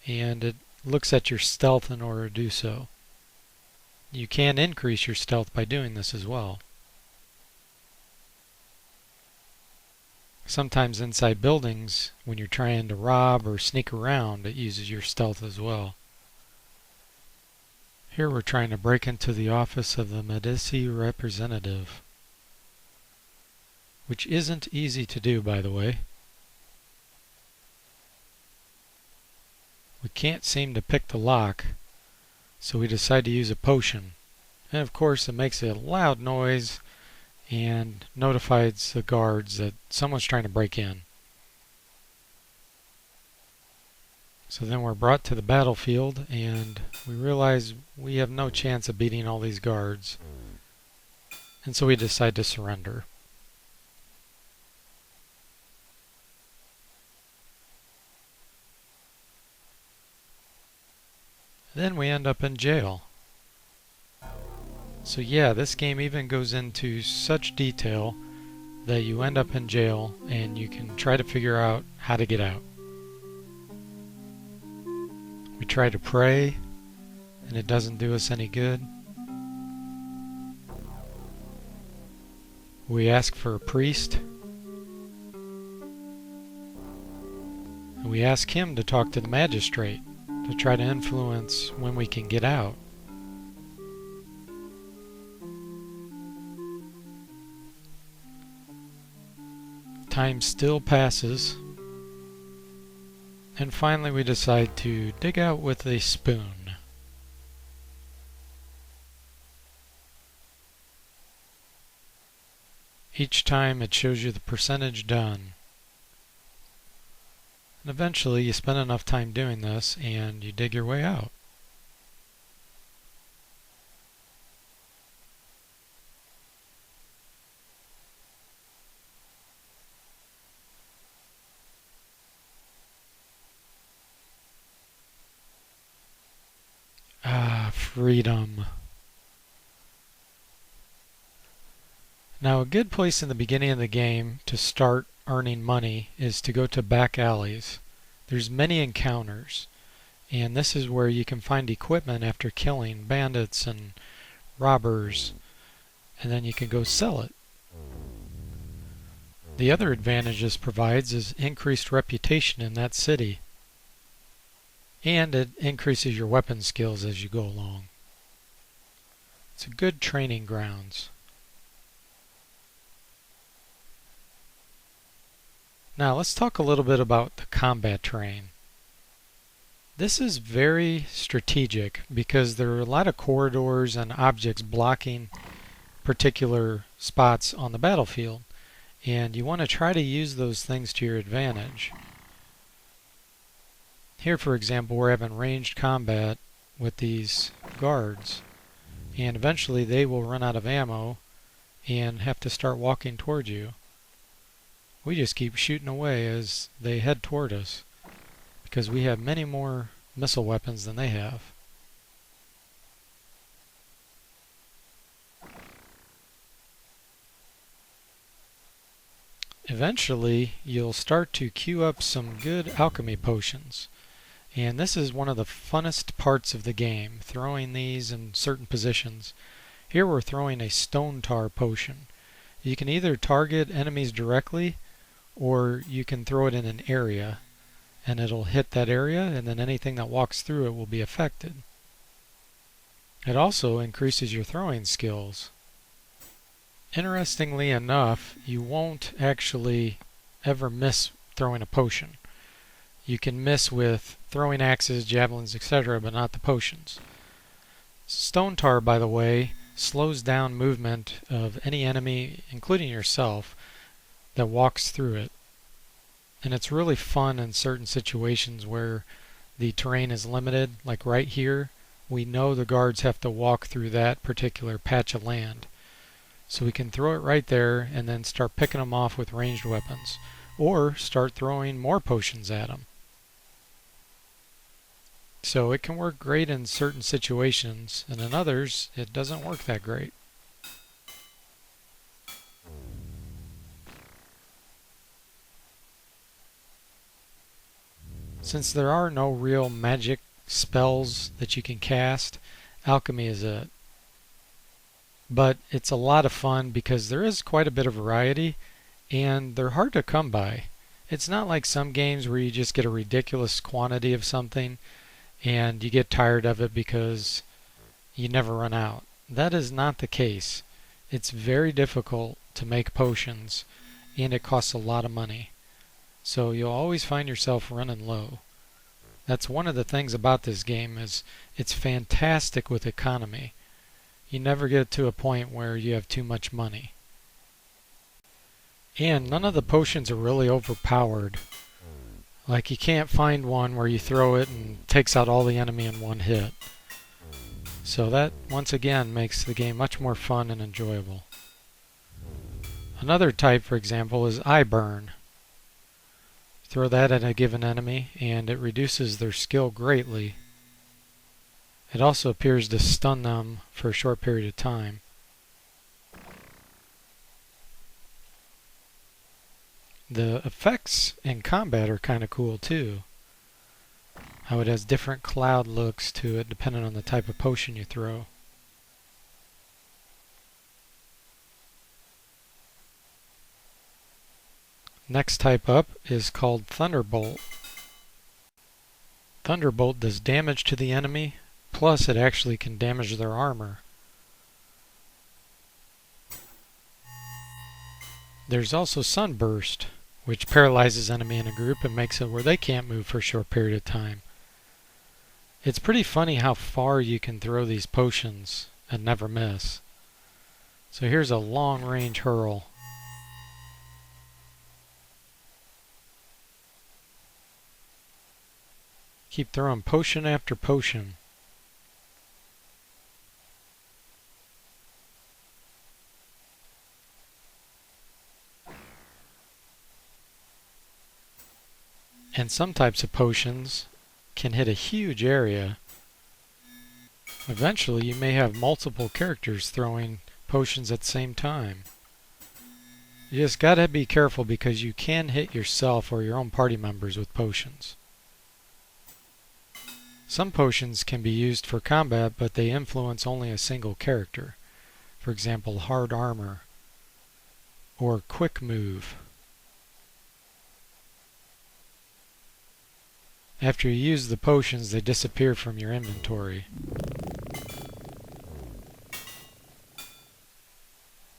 and it looks at your stealth in order to do so. You can increase your stealth by doing this as well. Sometimes inside buildings, when you're trying to rob or sneak around, it uses your stealth as well. Here we're trying to break into the office of the Medici representative, which isn't easy to do, by the way. We can't seem to pick the lock, so we decide to use a potion. And of course it makes a loud noise and notifies the guards that someone's trying to break in. So then we're brought to the battlefield and we realize we have no chance of beating all these guards. And so we decide to surrender. Then we end up in jail. So yeah, this game even goes into such detail that you end up in jail and you can try to figure out how to get out. We try to pray and it doesn't do us any good. We ask for a priest and we ask him to talk to the magistrate to try to influence when we can get out. Time still passes, and finally we decide to dig out with a spoon. Each time it shows you the percentage done. And eventually you spend enough time doing this and you dig your way out. Ah, freedom. Now a good place in the beginning of the game to start earning money is to go to back alleys. There's many encounters, and this is where you can find equipment after killing bandits and robbers, and then you can go sell it. The other advantage this provides is increased reputation in that city, and it increases your weapon skills as you go along. It's a good training grounds. Now let's talk a little bit about the combat terrain. This is very strategic because there are a lot of corridors and objects blocking particular spots on the battlefield, and you want to try to use those things to your advantage. Here, for example, we're having ranged combat with these guards, and eventually they will run out of ammo and have to start walking towards you. We just keep shooting away as they head toward us because we have many more missile weapons than they have. Eventually, you'll start to queue up some good alchemy potions. And this is one of the funnest parts of the game, throwing these in certain positions. Here we're throwing a stone tar potion. You can either target enemies directly, or you can throw it in an area, and it'll hit that area, and then anything that walks through it will be affected. It also increases your throwing skills. Interestingly enough, you won't actually ever miss throwing a potion. You can miss with throwing axes, javelins, etc., but not the potions. Stone tar, by the way, slows down movement of any enemy, including yourself, that walks through it. And it's really fun in certain situations where the terrain is limited, like right here. We know the guards have to walk through that particular patch of land. So we can throw it right there and then start picking them off with ranged weapons, or start throwing more potions at them. So it can work great in certain situations, and in others it doesn't work that great. Since there are no real magic spells that you can cast, alchemy is it. But it's a lot of fun because there is quite a bit of variety, and they're hard to come by. It's not like some games where you just get a ridiculous quantity of something and you get tired of it because you never run out. That is not the case. It's very difficult to make potions, and it costs a lot of money. So you'll always find yourself running low. That's one of the things about this game, is it's fantastic with economy. You never get to a point where you have too much money. And none of the potions are really overpowered. Like, you can't find one where you throw it and takes out all the enemy in one hit. So that, once again, makes the game much more fun and enjoyable. Another type, for example, is eye burn. Throw that at a given enemy and it reduces their skill greatly. It also appears to stun them for a short period of time. The effects in combat are kind of cool too. How it has different cloud looks to it depending on the type of potion you throw. Next type up is called Thunderbolt. Thunderbolt does damage to the enemy, plus it actually can damage their armor. There's also Sunburst, which paralyzes enemy in a group and makes it where they can't move for a short period of time. It's pretty funny how far you can throw these potions and never miss. So here's a long range hurl. Keep throwing potion after potion. And some types of potions can hit a huge area. Eventually you may have multiple characters throwing potions at the same time. You just gotta be careful because you can hit yourself or your own party members with potions. Some potions can be used for combat, but they influence only a single character. For example, hard armor or quick move. After you use the potions, they disappear from your inventory.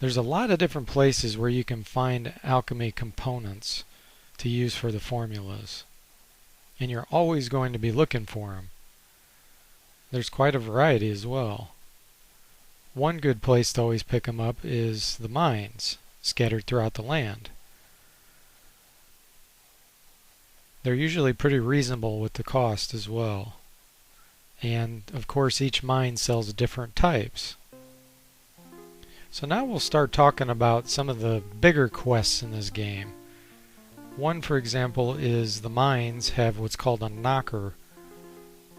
There's a lot of different places where you can find alchemy components to use for the formulas, and you're always going to be looking for them. There's quite a variety as well. One good place to always pick them up is the mines scattered throughout the land. They're usually pretty reasonable with the cost as well. And of course each mine sells different types. So now we'll start talking about some of the bigger quests in this game. One, for example, is the mines have what's called a knocker.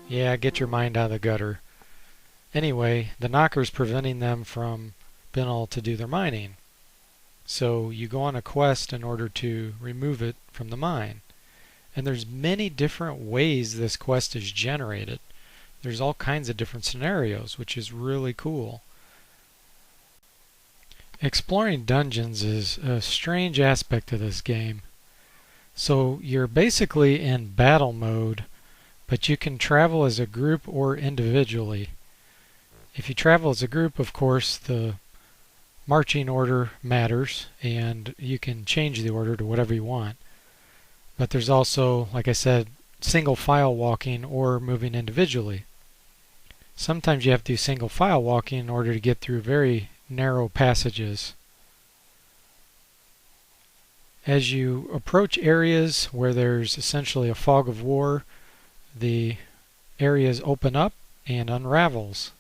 Yeah, get your mind out of the gutter. Anyway, the knocker's preventing them from being able to do their mining. So you go on a quest in order to remove it from the mine. And there's many different ways this quest is generated. There's all kinds of different scenarios, which is really cool. Exploring dungeons is a strange aspect of this game. So you're basically in battle mode, but you can travel as a group or individually. If you travel as a group, of course, the marching order matters, and you can change the order to whatever you want. But there's also, like I said, single file walking or moving individually. Sometimes you have to do single file walking in order to get through very narrow passages. As you approach areas where there's essentially a fog of war, the areas open up and unravels.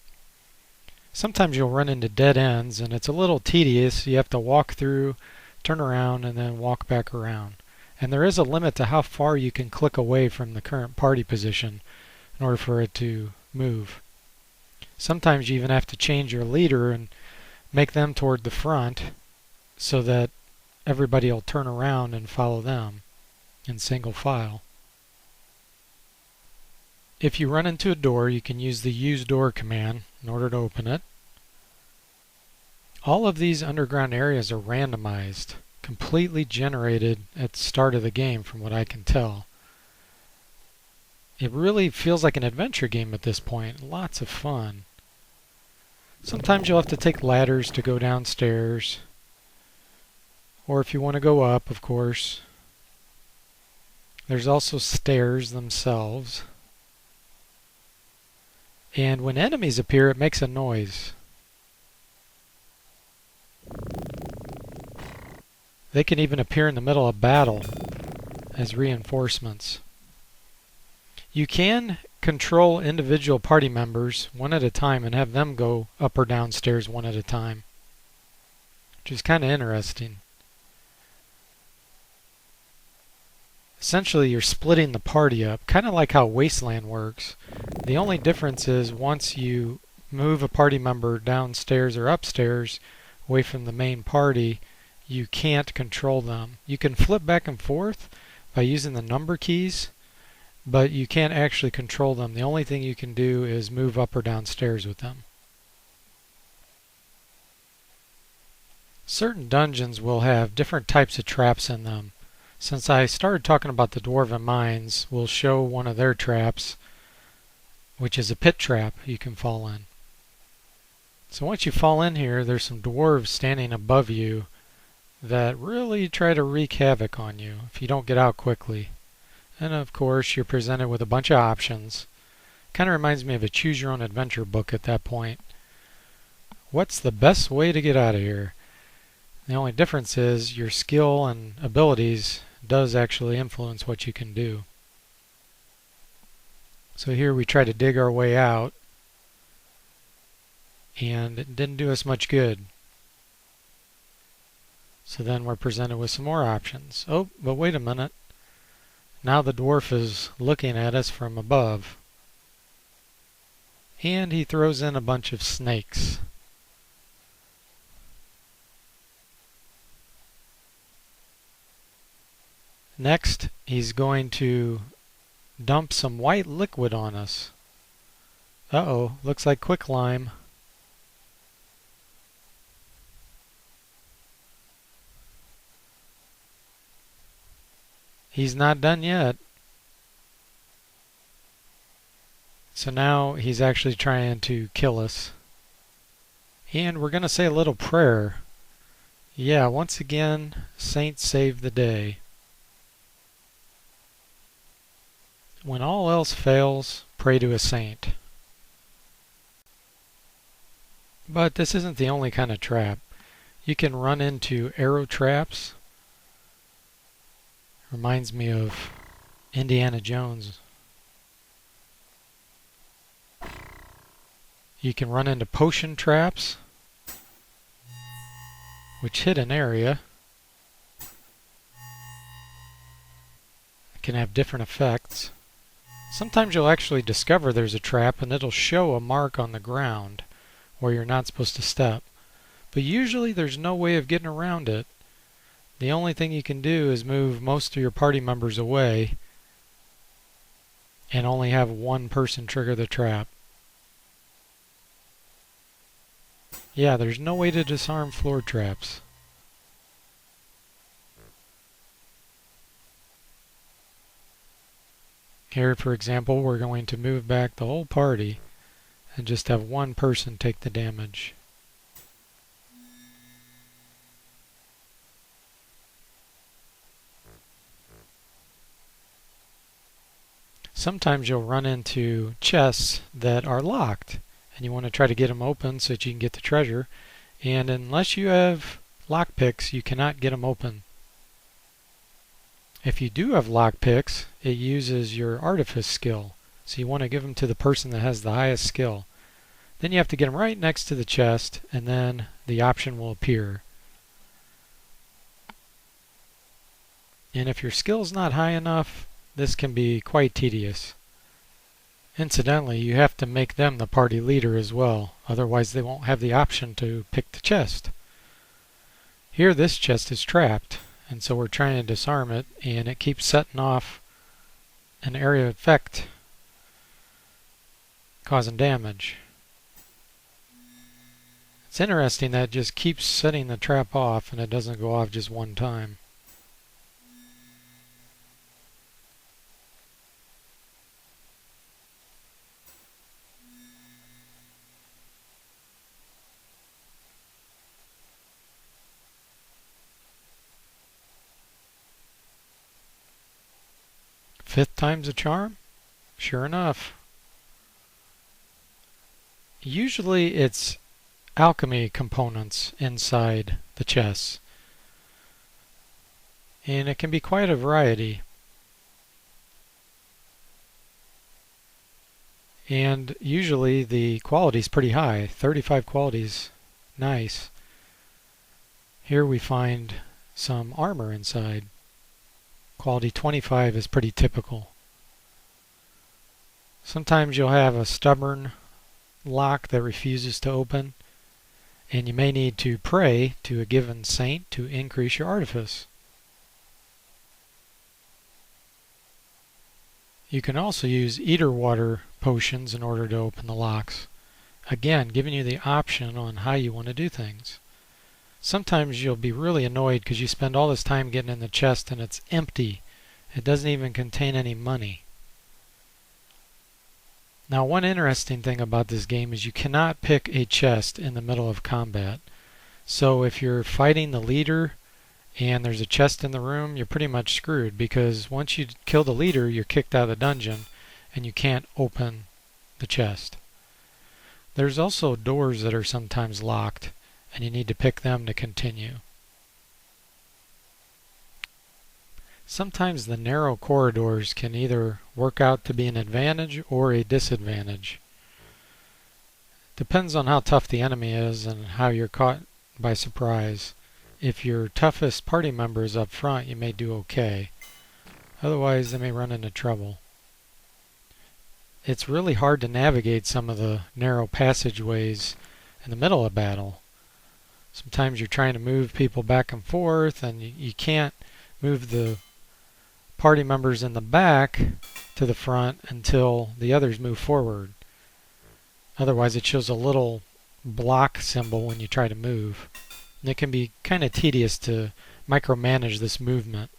Sometimes you'll run into dead ends and it's a little tedious. You have to walk through, turn around, and then walk back around. And there is a limit to how far you can click away from the current party position in order for it to move. Sometimes you even have to change your leader and make them toward the front so that everybody will turn around and follow them in single file. If you run into a door, you can use the use door command in order to open it. All of these underground areas are randomized, completely generated at the start of the game from what I can tell. It really feels like an adventure game at this point. Lots of fun. Sometimes you'll have to take ladders to go downstairs. Or if you want to go up, of course. There's also stairs themselves. And when enemies appear, it makes a noise. They can even appear in the middle of battle as reinforcements. You can control individual party members one at a time and have them go up or downstairs one at a time, which is kind of interesting. Essentially, you're splitting the party up, kind of like how Wasteland works. The only difference is once you move a party member downstairs or upstairs away from the main party, you can't control them. You can flip back and forth by using the number keys, but you can't actually control them. The only thing you can do is move up or downstairs with them. Certain dungeons will have different types of traps in them. Since I started talking about the Dwarven mines, we'll show one of their traps, which is a pit trap you can fall in. So once you fall in here, there's some dwarves standing above you that really try to wreak havoc on you if you don't get out quickly. And of course, you're presented with a bunch of options. Kind of reminds me of a choose your own adventure book at that point. What's the best way to get out of here? The only difference is your skill and abilities does actually influence what you can do. So here we try to dig our way out, and it didn't do us much good. So then we're presented with some more options. Oh, but wait a minute. Now the dwarf is looking at us from above. And he throws in a bunch of snakes. Next, he's going to dump some white liquid on us. Uh-oh, looks like quicklime. He's not done yet. So now he's actually trying to kill us. And we're going to say a little prayer. Yeah, once again, saints save the day. When all else fails, pray to a saint. But this isn't the only kind of trap. You can run into arrow traps. Reminds me of Indiana Jones. You can run into potion traps, which hit an area. It can have different effects. Sometimes you'll actually discover there's a trap and it'll show a mark on the ground where you're not supposed to step. But usually there's no way of getting around it. The only thing you can do is move most of your party members away and only have one person trigger the trap. Yeah, there's no way to disarm floor traps. Here, for example, we're going to move back the whole party and just have one person take the damage. Sometimes you'll run into chests that are locked and you want to try to get them open so that you can get the treasure, and unless you have lockpicks you cannot get them open. If you do have lockpicks, it uses your artifice skill, so you want to give them to the person that has the highest skill. Then you have to get them right next to the chest and then the option will appear. And if your skill's not high enough, this can be quite tedious. Incidentally, you have to make them the party leader as well, otherwise they won't have the option to pick the chest. Here this chest is trapped, and so we're trying to disarm it, and it keeps setting off an area effect, causing damage. It's interesting that it just keeps setting the trap off and it doesn't go off just one time. Fifth time's a charm? Sure enough. Usually it's alchemy components inside the chests. And it can be quite a variety. And usually the quality is pretty high. 35 qualities. Nice. Here we find some armor inside. Quality 25 is pretty typical. Sometimes you'll have a stubborn lock that refuses to open, and you may need to pray to a given saint to increase your artifice. You can also use eater water potions in order to open the locks. Again, giving you the option on how you want to do things. Sometimes you'll be really annoyed because you spend all this time getting in the chest and it's empty. It doesn't even contain any money. Now, one interesting thing about this game is you cannot pick a chest in the middle of combat. So if you're fighting the leader and there's a chest in the room, you're pretty much screwed, because once you kill the leader, you're kicked out of the dungeon and you can't open the chest. There's also doors that are sometimes locked, and you need to pick them to continue. Sometimes the narrow corridors can either work out to be an advantage or a disadvantage. Depends on how tough the enemy is and how you're caught by surprise. If your toughest party member is up front, you may do okay. Otherwise, they may run into trouble. It's really hard to navigate some of the narrow passageways in the middle of battle. Sometimes you're trying to move people back and forth, and you can't move the party members in the back to the front until the others move forward. Otherwise, it shows a little block symbol when you try to move. And it can be kind of tedious to micromanage this movement.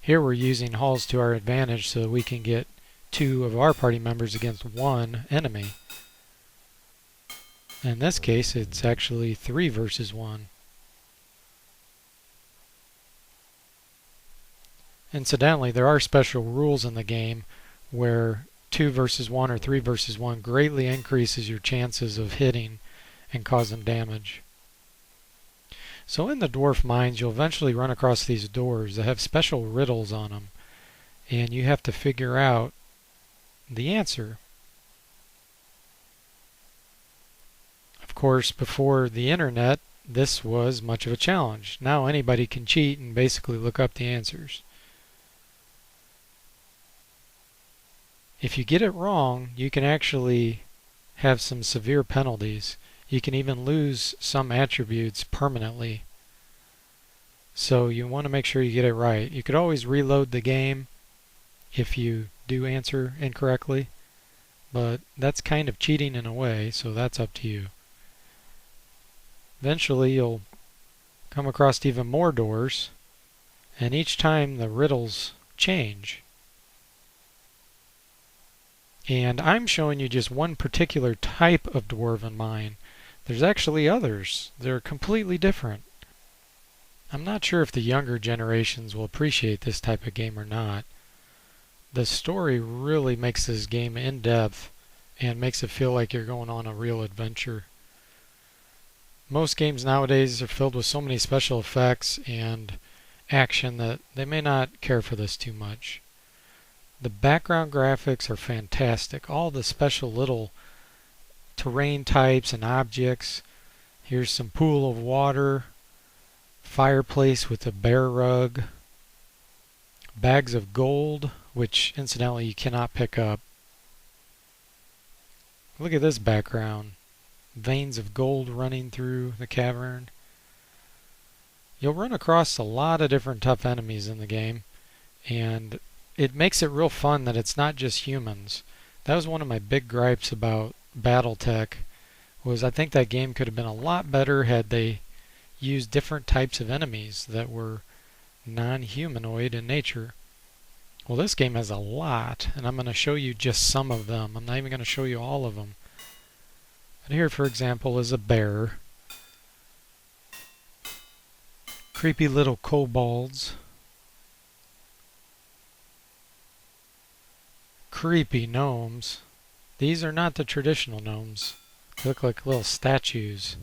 Here we're using halls to our advantage so that we can get 2 of our party members against 1 enemy. In this case, it's actually 3 versus 1. Incidentally, there are special rules in the game where 2 versus 1 or 3 versus 1 greatly increases your chances of hitting and causing damage. So in the dwarf mines, you'll eventually run across these doors that have special riddles on them, and you have to figure out the answer. Of course, before the internet, this was much of a challenge. Now anybody can cheat and basically look up the answers. If you get it wrong, you can actually have some severe penalties. You can even lose some attributes permanently. So you want to make sure you get it right. You could always reload the game if you do answer incorrectly, but that's kind of cheating in a way, so that's up to you. Eventually you'll come across even more doors, and each time the riddles change. And I'm showing you just one particular type of dwarven mine. There's actually others. They're completely different. I'm not sure if the younger generations will appreciate this type of game or not. The story really makes this game in-depth and makes it feel like you're going on a real adventure. Most games nowadays are filled with so many special effects and action that they may not care for this too much. The background graphics are fantastic. All the special little terrain types and objects. Here's some pool of water, fireplace with a bear rug, bags of gold, which incidentally you cannot pick up. Look at this background. Veins of gold running through the cavern. You'll run across a lot of different tough enemies in the game, and it makes it real fun that it's not just humans. That was one of my big gripes about BattleTech, was I think that game could have been a lot better had they used different types of enemies that were non-humanoid in nature. Well, this game has a lot, and I'm going to show you just some of them. I'm not even going to show you all of them. But here, for example, is a bear. Creepy little kobolds. Creepy gnomes. These are not the traditional gnomes. They look like little statues.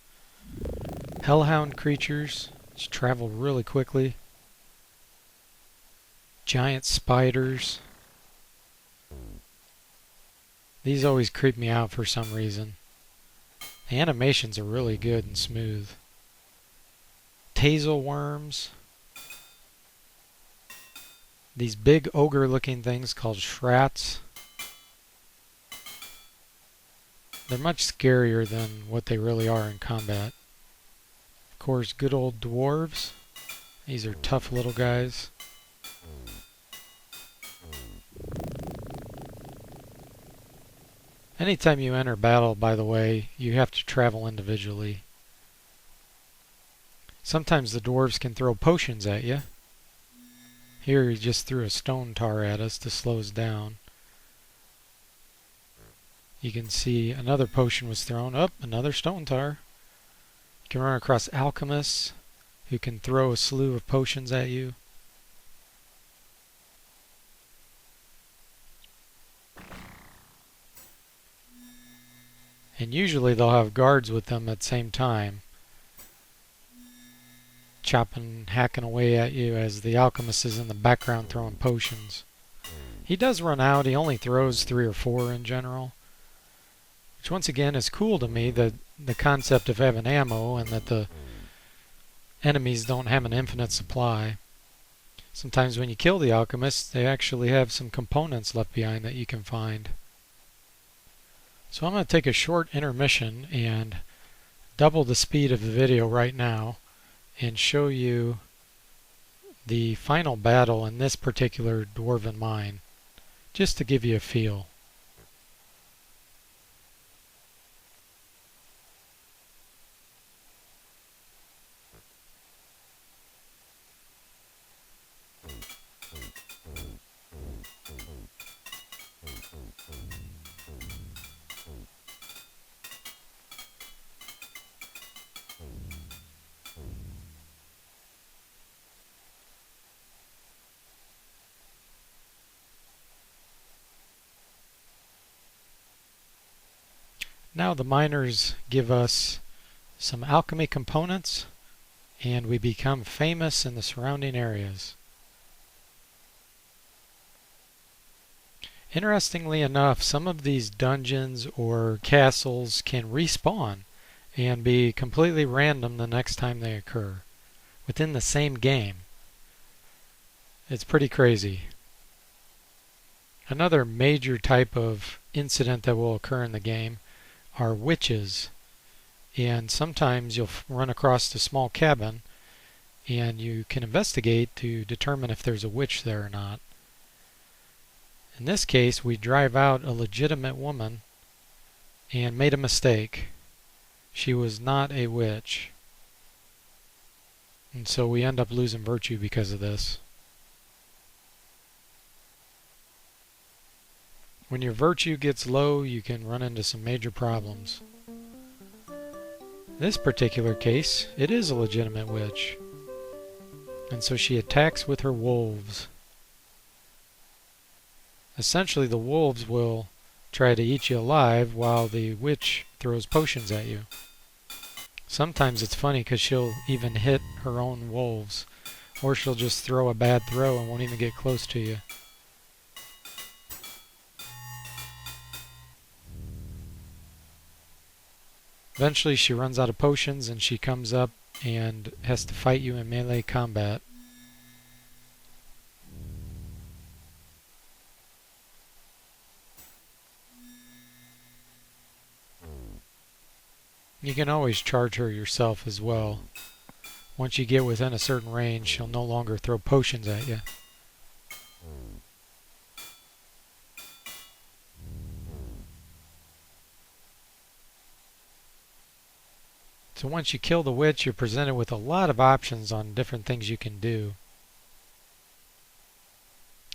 Hellhound creatures, which travel really quickly. Giant spiders. These always creep me out for some reason. The animations are really good and smooth. Tazel worms. These big ogre looking things called shrats. They're much scarier than what they really are in combat. Of course, good old dwarves. These are tough little guys. Anytime you enter battle, by the way, you have to travel individually. Sometimes the dwarves can throw potions at you. Here he just threw a stone tar at us to slow us down. You can see another potion was thrown. Up, another stone tar. You can run across alchemists who can throw a slew of potions at you. And usually they'll have guards with them at the same time. chopping, hacking away at you as the alchemist is in the background throwing potions. He does run out. He only throws 3 or 4 in general, which once again is cool to me, that the concept of having ammo and that the enemies don't have an infinite supply. Sometimes when you kill the alchemist, they actually have some components left behind that you can find. So I'm going to take a short intermission and double the speed of the video right now and show you the final battle in this particular dwarven mine, just to give you a feel. Now the miners give us some alchemy components and we become famous in the surrounding areas. Interestingly enough, some of these dungeons or castles can respawn and be completely random the next time they occur within the same game. It's pretty crazy. Another major type of incident that will occur in the game are witches, and sometimes you'll run across a small cabin and you can investigate to determine if there's a witch there or not. In this case, we drive out a legitimate woman and made a mistake. She was not a witch, and so we end up losing virtue because of this. When your virtue gets low, you can run into some major problems. In this particular case, it is a legitimate witch, and so she attacks with her wolves. Essentially, the wolves will try to eat you alive while the witch throws potions at you. Sometimes it's funny because she'll even hit her own wolves, or she'll just throw a bad throw and won't even get close to you. Eventually she runs out of potions and she comes up and has to fight you in melee combat. You can always charge her yourself as well. Once you get within a certain range, she'll no longer throw potions at you. So once you kill the witch, you're presented with a lot of options on different things you can do.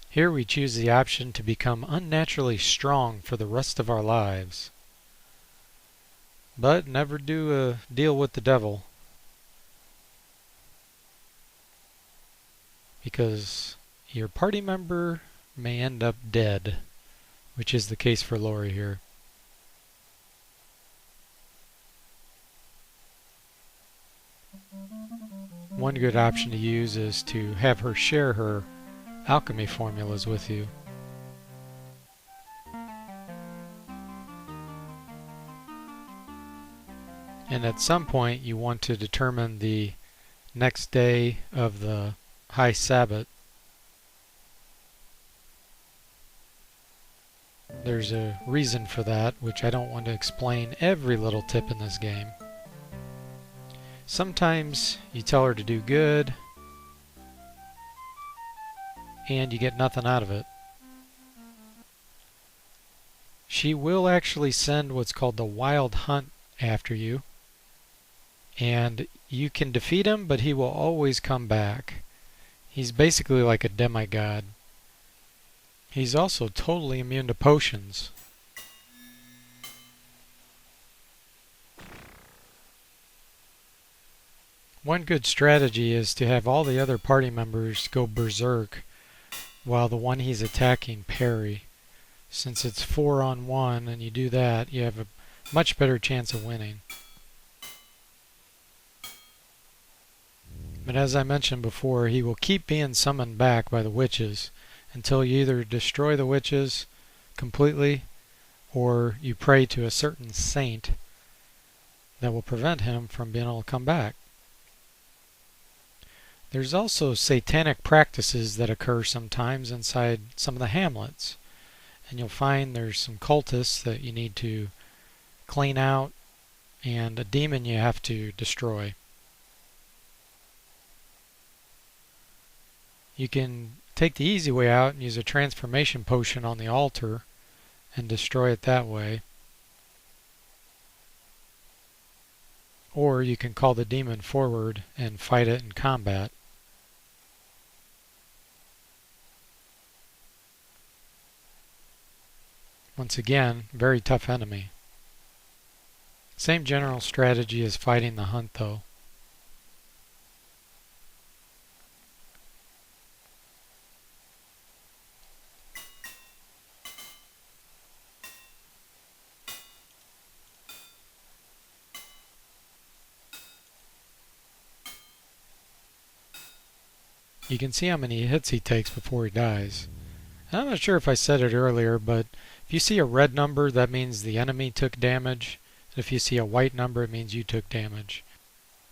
Here we choose the option to become unnaturally strong for the rest of our lives. But never do a deal with the devil, because your party member may end up dead, which is the case for Lori here. One good option to use is to have her share her alchemy formulas with you. And at some point you want to determine the next day of the High Sabbath. There's a reason for that, which I don't want to explain every little tip in this game. Sometimes you tell her to do good and you get nothing out of it. She will actually send what's called the Wild Hunt after you, and you can defeat him, but he will always come back. He's basically like a demigod. He's also totally immune to potions. One good strategy is to have all the other party members go berserk while the one he's attacking parry. Since it's 4-on-1 and you do that, you have a much better chance of winning. But as I mentioned before, he will keep being summoned back by the witches until you either destroy the witches completely or you pray to a certain saint that will prevent him from being able to come back. There's also satanic practices that occur sometimes inside some of the hamlets. And you'll find there's some cultists that you need to clean out and a demon you have to destroy. You can take the easy way out and use a transformation potion on the altar and destroy it that way. Or you can call the demon forward and fight it in combat. Once again, very tough enemy. Same general strategy as fighting the hunt though. You can see how many hits he takes before he dies. I'm not sure if I said it earlier, but if you see a red number, that means the enemy took damage. And if you see a white number, it means you took damage.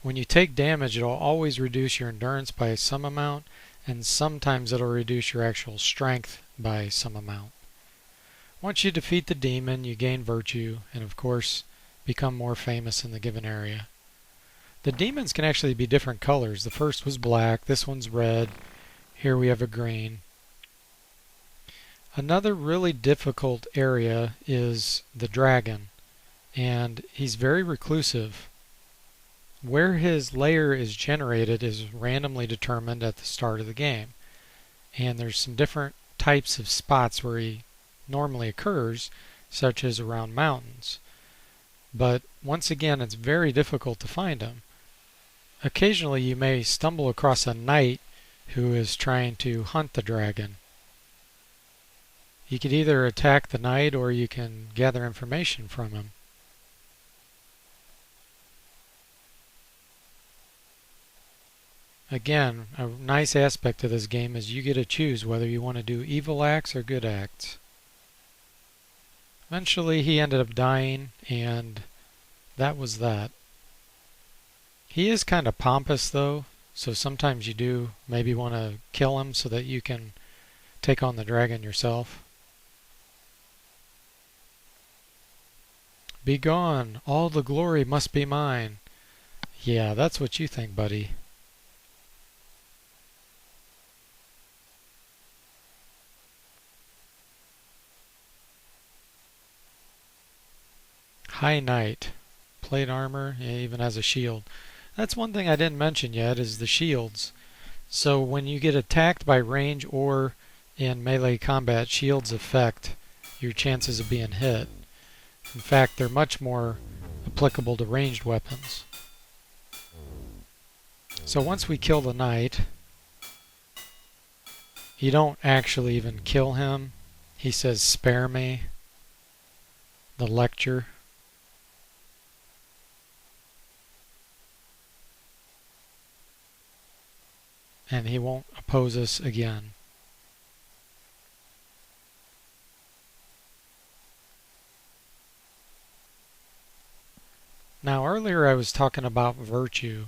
When you take damage, it'll always reduce your endurance by some amount, and sometimes it'll reduce your actual strength by some amount. Once you defeat the demon, you gain virtue, and of course, become more famous in the given area. The demons can actually be different colors. The first was black, this one's red, here we have a green. Another really difficult area is the dragon, and he's very reclusive. Where his lair is generated is randomly determined at the start of the game, and there's some different types of spots where he normally occurs, such as around mountains. But once again, it's very difficult to find him. Occasionally you may stumble across a knight who is trying to hunt the dragon. You could either attack the knight or you can gather information from him. Again, a nice aspect of this game is you get to choose whether you want to do evil acts or good acts. Eventually he ended up dying, and that was that. He is kind of pompous though, so sometimes you do maybe want to kill him so that you can take on the dragon yourself. Be gone, all the glory must be mine. Yeah, that's what you think, buddy. High Knight. Plate armor, yeah, even has a shield. That's one thing I didn't mention yet, is the shields. So when you get attacked by range or in melee combat, shields affect your chances of being hit. In fact, they're much more applicable to ranged weapons. So once we kill the knight, you don't actually even kill him. He says, "Spare me." The lecture. And he won't oppose us again. Now earlier I was talking about virtue.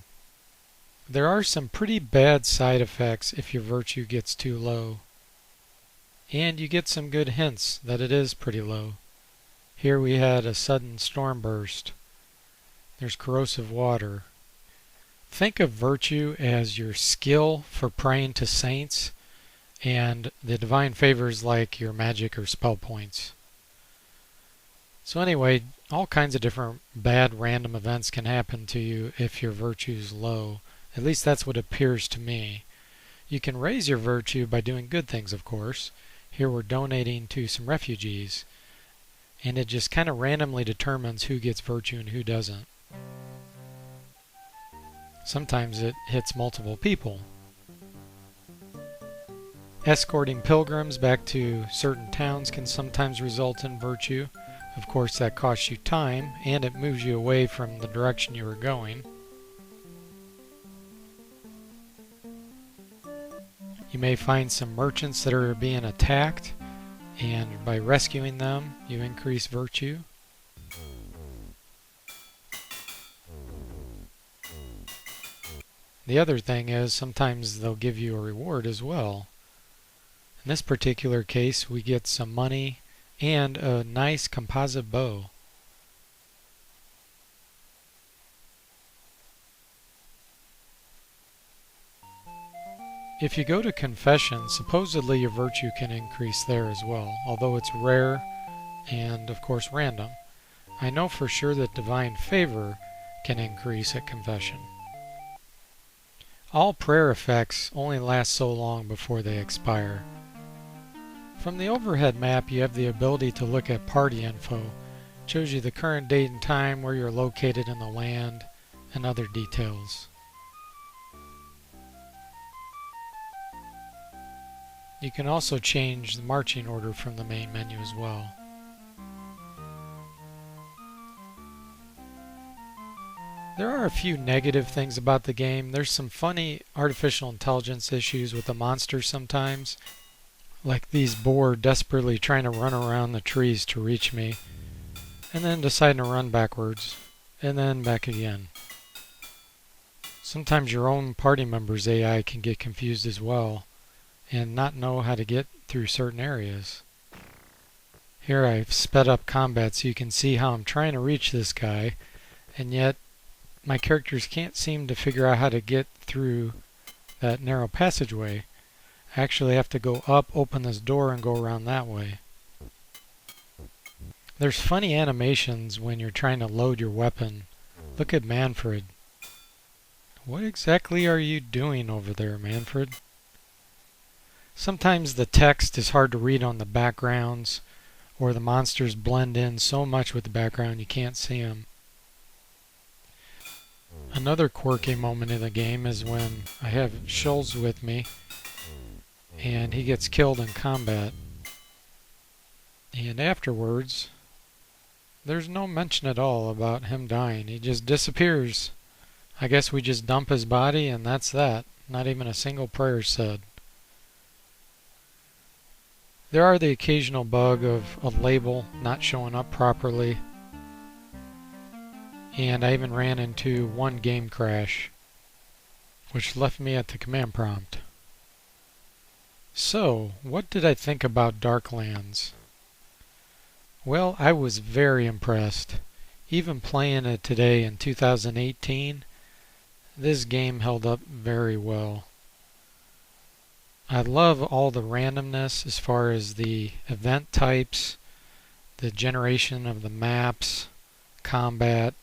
There are some pretty bad side effects if your virtue gets too low. And you get some good hints that it is pretty low. Here we had a sudden storm burst. There's corrosive water. Think of virtue as your skill for praying to saints, and the divine favors like your magic or spell points. So anyway, all kinds of different bad random events can happen to you if your virtue is low. At least that's what appears to me. You can raise your virtue by doing good things, of course. Here we're donating to some refugees, and it just kind of randomly determines who gets virtue and who doesn't. Sometimes it hits multiple people. Escorting pilgrims back to certain towns can sometimes result in virtue. Of course, that costs you time, and it moves you away from the direction you were going. You may find some merchants that are being attacked, and by rescuing them, you increase virtue. The other thing is sometimes they'll give you a reward as well. In this particular case, we get some money and a nice composite bow. If you go to confession, supposedly your virtue can increase there as well, although it's rare and of course random. I know for sure that divine favor can increase at confession. All prayer effects only last so long before they expire. From the overhead map, you have the ability to look at party info. It shows you the current date and time, where you're located in the land, and other details. You can also change the marching order from the main menu as well. There are a few negative things about the game. There's some funny artificial intelligence issues with the monsters sometimes, like these boar desperately trying to run around the trees to reach me, and then deciding to run backwards, and then back again. Sometimes your own party member's AI can get confused as well, and not know how to get through certain areas. Here I've sped up combat so you can see how I'm trying to reach this guy, and yet my characters can't seem to figure out how to get through that narrow passageway. I actually have to go up, open this door, and go around that way. There's funny animations when you're trying to load your weapon. Look at Manfred. What exactly are you doing over there, Manfred? Sometimes the text is hard to read on the backgrounds, or the monsters blend in so much with the background you can't see them. Another quirky moment in the game is when I have Schulz with me and he gets killed in combat, and afterwards there's no mention at all about him dying. He just disappears. I guess we just dump his body and that's that. Not even a single prayer said. There are the occasional bug of a label not showing up properly. And I even ran into one game crash, which left me at the command prompt. So, what did I think about Darklands? Well, I was very impressed. Even playing it today in 2018, this game held up very well. I love all the randomness as far as the event types, the generation of the maps, combat.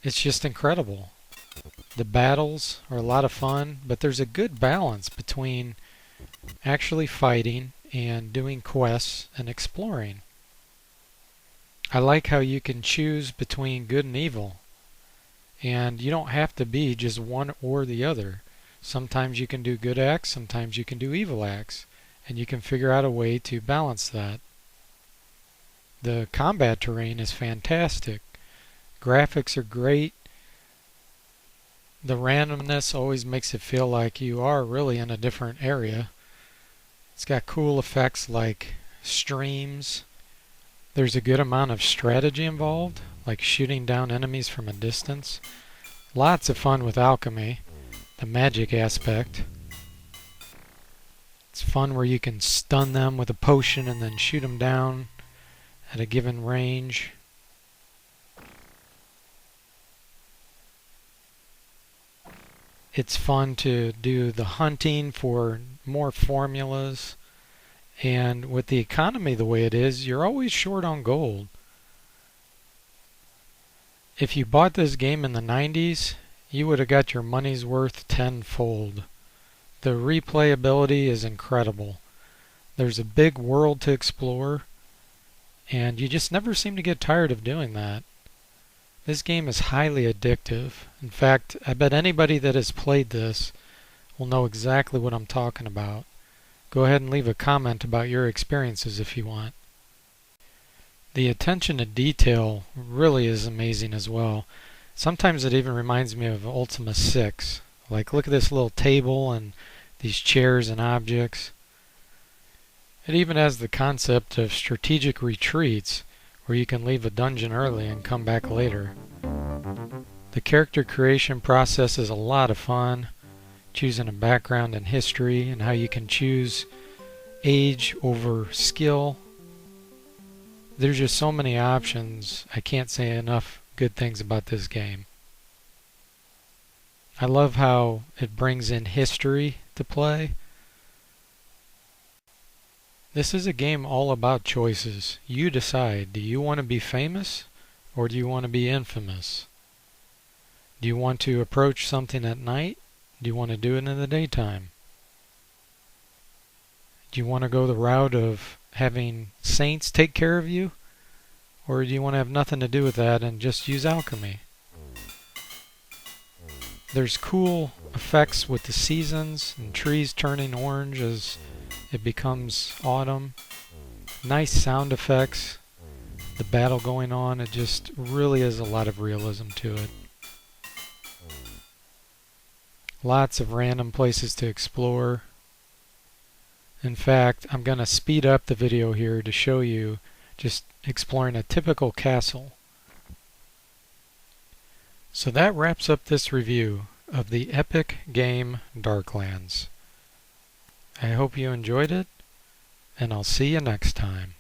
It's just incredible. The battles are a lot of fun, but there's a good balance between actually fighting and doing quests and exploring. I like how you can choose between good and evil, and you don't have to be just one or the other. Sometimes you can do good acts, sometimes you can do evil acts, and you can figure out a way to balance that. The combat terrain is fantastic. Graphics are great. The randomness always makes it feel like you are really in a different area. It's got cool effects like streams. There's a good amount of strategy involved, like shooting down enemies from a distance. Lots of fun with alchemy, the magic aspect. It's fun where you can stun them with a potion and then shoot them down at a given range. It's fun to do the hunting for more formulas, and with the economy the way it is, you're always short on gold. If you bought this game in the 90s, you would have got your money's worth tenfold. The replayability is incredible. There's a big world to explore, and you just never seem to get tired of doing that. This game is highly addictive. In fact, I bet anybody that has played this will know exactly what I'm talking about. Go ahead and leave a comment about your experiences if you want. The attention to detail really is amazing as well. Sometimes it even reminds me of Ultima 6. Like, look at this little table and these chairs and objects. It even has the concept of strategic retreats, where you can leave a dungeon early and come back later. The character creation process is a lot of fun, choosing a background and history, and how you can choose age over skill. There's just so many options. I can't say enough good things about this game. I love how it brings in history to play. This is a game all about choices. You decide, do you want to be famous or do you want to be infamous? Do you want to approach something at night? Do you want to do it in the daytime? Do you want to go the route of having saints take care of you? Or do you want to have nothing to do with that and just use alchemy? There's cool effects with the seasons and trees turning orange as it becomes autumn. Nice sound effects. The battle going on, it just really is a lot of realism to it. Lots of random places to explore. In fact, I'm going to speed up the video here to show you just exploring a typical castle. So that wraps up this review of the epic game Darklands. I hope you enjoyed it, and I'll see you next time.